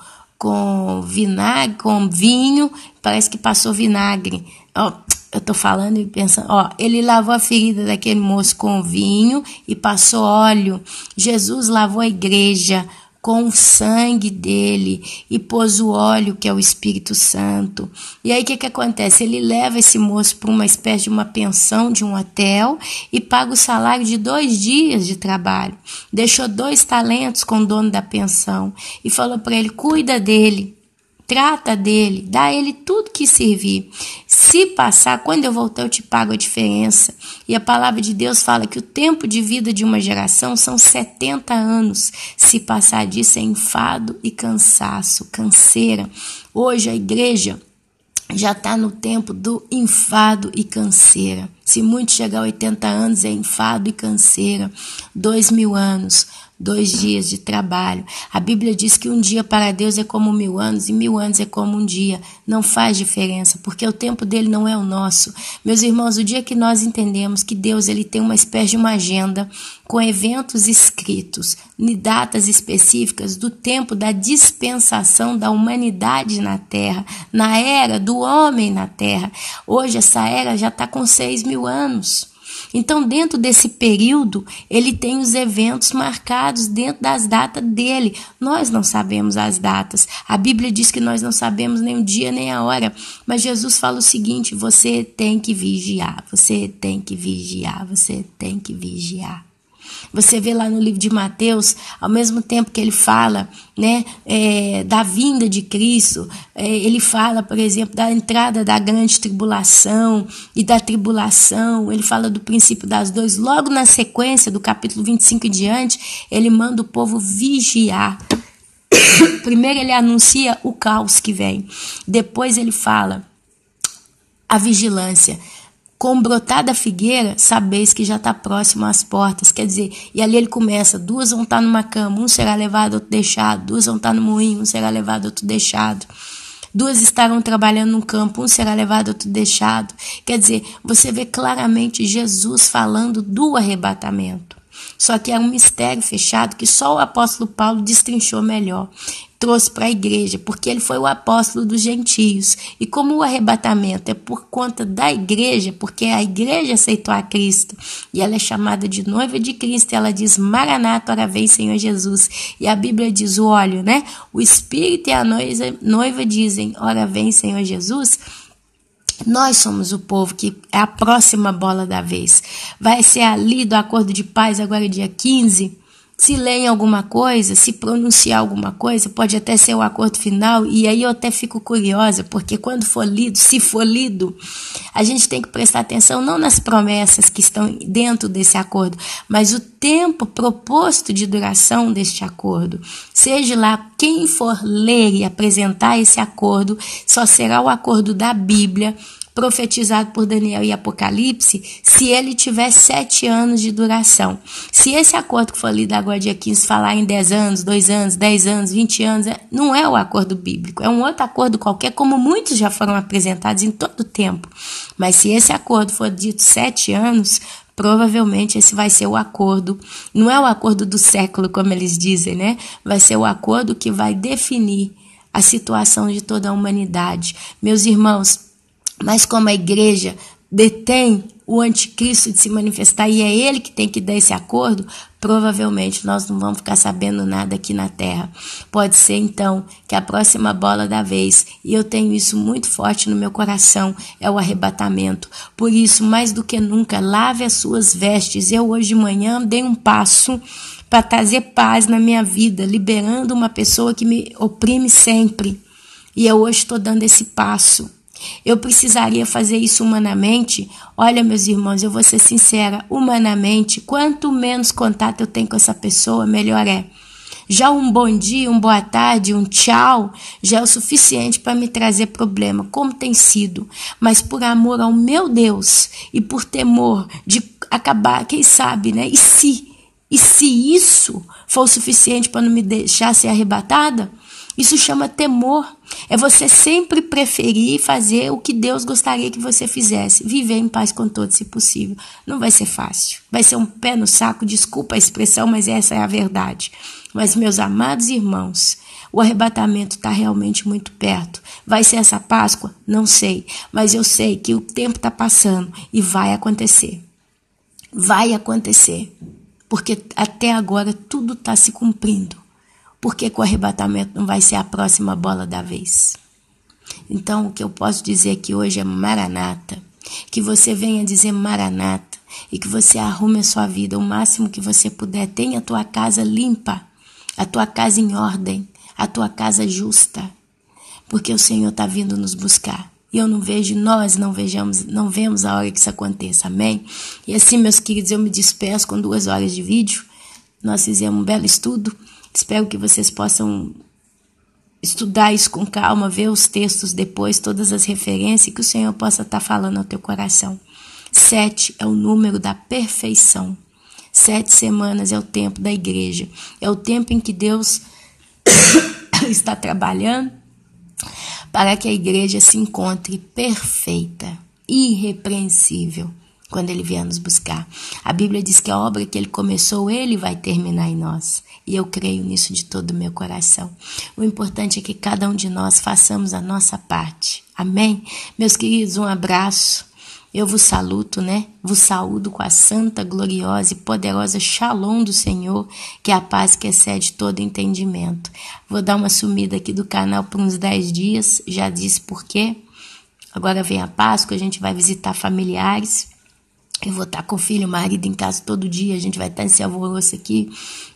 vinagre, com vinho, parece que passou vinagre. Ó, eu tô falando e pensando, ó, ele lavou a ferida daquele moço com vinho e passou óleo. Jesus lavou a igreja com o sangue dele e pôs o óleo, que é o Espírito Santo. E aí o que acontece? Ele leva esse moço para uma espécie de uma pensão, de um hotel, e paga o salário de 2 dias de trabalho. Deixou 2 talentos com o dono da pensão e falou para ele: cuida dele, trata dele, dá a ele tudo que servir. Se passar, quando eu voltar, eu te pago a diferença. E a palavra de Deus fala que o tempo de vida de uma geração são 70 anos. Se passar disso é enfado e cansaço, canseira. Hoje a igreja já está no tempo do enfado e canseira. Se muito chegar a 80 anos é enfado e canseira. 2000 anos. 2 dias de trabalho. A Bíblia diz que um dia para Deus é como 1000 anos e 1000 anos é como um dia. Não faz diferença, porque o tempo dele não é o nosso. Meus irmãos, o dia que nós entendemos que Deus ele tem uma espécie de uma agenda com eventos escritos, em datas específicas do tempo da dispensação da humanidade na Terra, na era do homem na Terra. Hoje essa era já está com 6.000 anos. Então, dentro desse período, ele tem os eventos marcados dentro das datas dele. Nós não sabemos as datas. A Bíblia diz que nós não sabemos nem o dia nem a hora. Mas Jesus fala o seguinte: você tem que vigiar, você tem que vigiar, você tem que vigiar. Você vê lá no livro de Mateus, ao mesmo tempo que ele fala, né, da vinda de Cristo, ele fala, por exemplo, da entrada da grande tribulação e da tribulação, ele fala do princípio das dores. Logo na sequência do capítulo 25 em diante, ele manda o povo vigiar. Primeiro ele anuncia o caos que vem, depois ele fala a vigilância. Com brotada figueira, sabeis que já está próximo às portas. Quer dizer, e ali ele começa: 2 vão estar numa cama, um será levado, outro deixado. 2 vão estar no moinho, um será levado, outro deixado. 2 estarão trabalhando num campo, um será levado, outro deixado. Quer dizer, você vê claramente Jesus falando do arrebatamento. Só que é um mistério fechado que só o apóstolo Paulo destrinchou melhor, trouxe para a igreja, porque ele foi o apóstolo dos gentios. E como o arrebatamento é por conta da igreja, porque a igreja aceitou a Cristo, e ela é chamada de noiva de Cristo, ela diz, Maranata, ora vem Senhor Jesus. E a Bíblia diz o óleo, né? O Espírito e a noiva dizem, ora vem Senhor Jesus. Nós somos o povo que é a próxima bola da vez. Vai ser ali do acordo de paz agora dia 15. Se lê alguma coisa, se pronunciar alguma coisa, pode até ser o acordo final. E aí eu até fico curiosa, porque quando for lido, se for lido, a gente tem que prestar atenção não nas promessas que estão dentro desse acordo, mas o tempo proposto de duração deste acordo. Seja lá quem for ler e apresentar esse acordo, só será o acordo da Bíblia, profetizado por Daniel e Apocalipse, se ele tiver 7 anos de duração. Se esse acordo que foi lido agora dia 15 falar em 10 anos, 2 anos, 10 anos, 20 anos, não é o acordo bíblico, é um outro acordo qualquer, como muitos já foram apresentados em todo o tempo. Mas se esse acordo for dito 7 anos, provavelmente esse vai ser o acordo, não é o acordo do século, como eles dizem, né? Vai ser o acordo que vai definir a situação de toda a humanidade. Meus irmãos, mas como a igreja detém o anticristo de se manifestar e é ele que tem que dar esse acordo, provavelmente nós não vamos ficar sabendo nada aqui na terra. Pode ser então que a próxima bola da vez, e eu tenho isso muito forte no meu coração, é o arrebatamento. Por isso, mais do que nunca, lave as suas vestes. Eu hoje de manhã dei um passo para trazer paz na minha vida, liberando uma pessoa que me oprime sempre. E eu hoje estou dando esse passo. Eu precisaria fazer isso humanamente. Olha, meus irmãos, eu vou ser sincera, humanamente, quanto menos contato eu tenho com essa pessoa, melhor é. Já um bom dia, um boa tarde, um tchau, já é o suficiente para me trazer problema, como tem sido. Mas por amor ao meu Deus e por temor de acabar, quem sabe, né? E se isso for o suficiente para não me deixar ser arrebatada? Isso chama temor. É você sempre preferir fazer o que Deus gostaria que você fizesse. Viver em paz com todos, se possível. Não vai ser fácil. Vai ser um pé no saco, desculpa a expressão, mas essa é a verdade. Mas, meus amados irmãos, o arrebatamento está realmente muito perto. Vai ser essa Páscoa? Não sei. Mas eu sei que o tempo está passando e vai acontecer. Vai acontecer. Porque até agora tudo está se cumprindo. Por que o arrebatamento não vai ser a próxima bola da vez? Então, o que eu posso dizer aqui hoje é Maranata. Que você venha dizer Maranata e que você arrume a sua vida o máximo que você puder. Tenha a tua casa limpa, a tua casa em ordem, a tua casa justa. Porque o Senhor está vindo nos buscar. E eu não vejo, nós não vemos a hora que isso aconteça. Amém? E assim, meus queridos, eu me despeço com 2 horas de vídeo. Nós fizemos um belo estudo. Espero que vocês possam estudar isso com calma, ver os textos depois, todas as referências, e que o Senhor possa estar falando ao teu coração. 7 é o número da perfeição. 7 semanas é o tempo da igreja. É o tempo em que Deus está trabalhando para que a igreja se encontre perfeita, irrepreensível, quando ele vier nos buscar. A Bíblia diz que a obra que ele começou, ele vai terminar em nós. E eu creio nisso de todo o meu coração. O importante é que cada um de nós façamos a nossa parte. Amém? Meus queridos, um abraço. Eu vos saluto, né? Vos saúdo com a santa, gloriosa e poderosa Shalom do Senhor, que é a paz que excede todo entendimento. Vou dar uma sumida aqui do canal por uns 10 dias. Já disse por quê. Agora vem a Páscoa, a gente vai visitar familiares. Eu vou estar com o filho e o marido em casa todo dia, a gente vai estar nesse alvoroço aqui.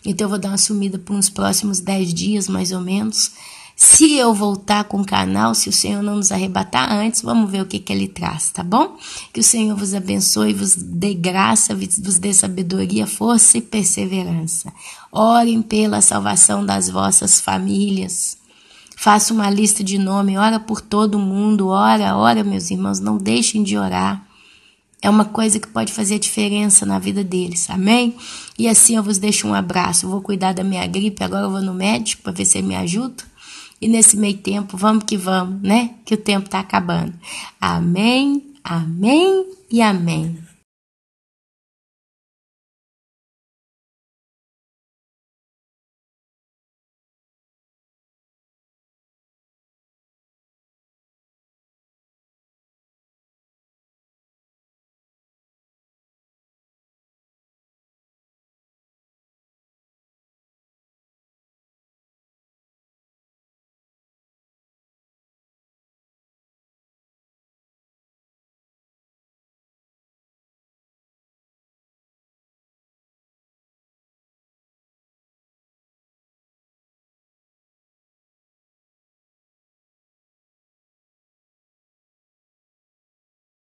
Então eu vou dar uma sumida por uns próximos 10 dias, mais ou menos. Se eu voltar com o canal, se o Senhor não nos arrebatar antes, vamos ver o que ele traz, tá bom? Que o Senhor vos abençoe, vos dê graça, vos dê sabedoria, força e perseverança. Orem pela salvação das vossas famílias. Faça uma lista de nome, ora por todo mundo, ora, meus irmãos, não deixem de orar. É uma coisa que pode fazer diferença na vida deles, amém? E assim eu vos deixo um abraço. Eu vou cuidar da minha gripe, agora eu vou no médico para ver se ele me ajuda. E nesse meio tempo, vamos que vamos, né? Que o tempo tá acabando. Amém, amém e amém.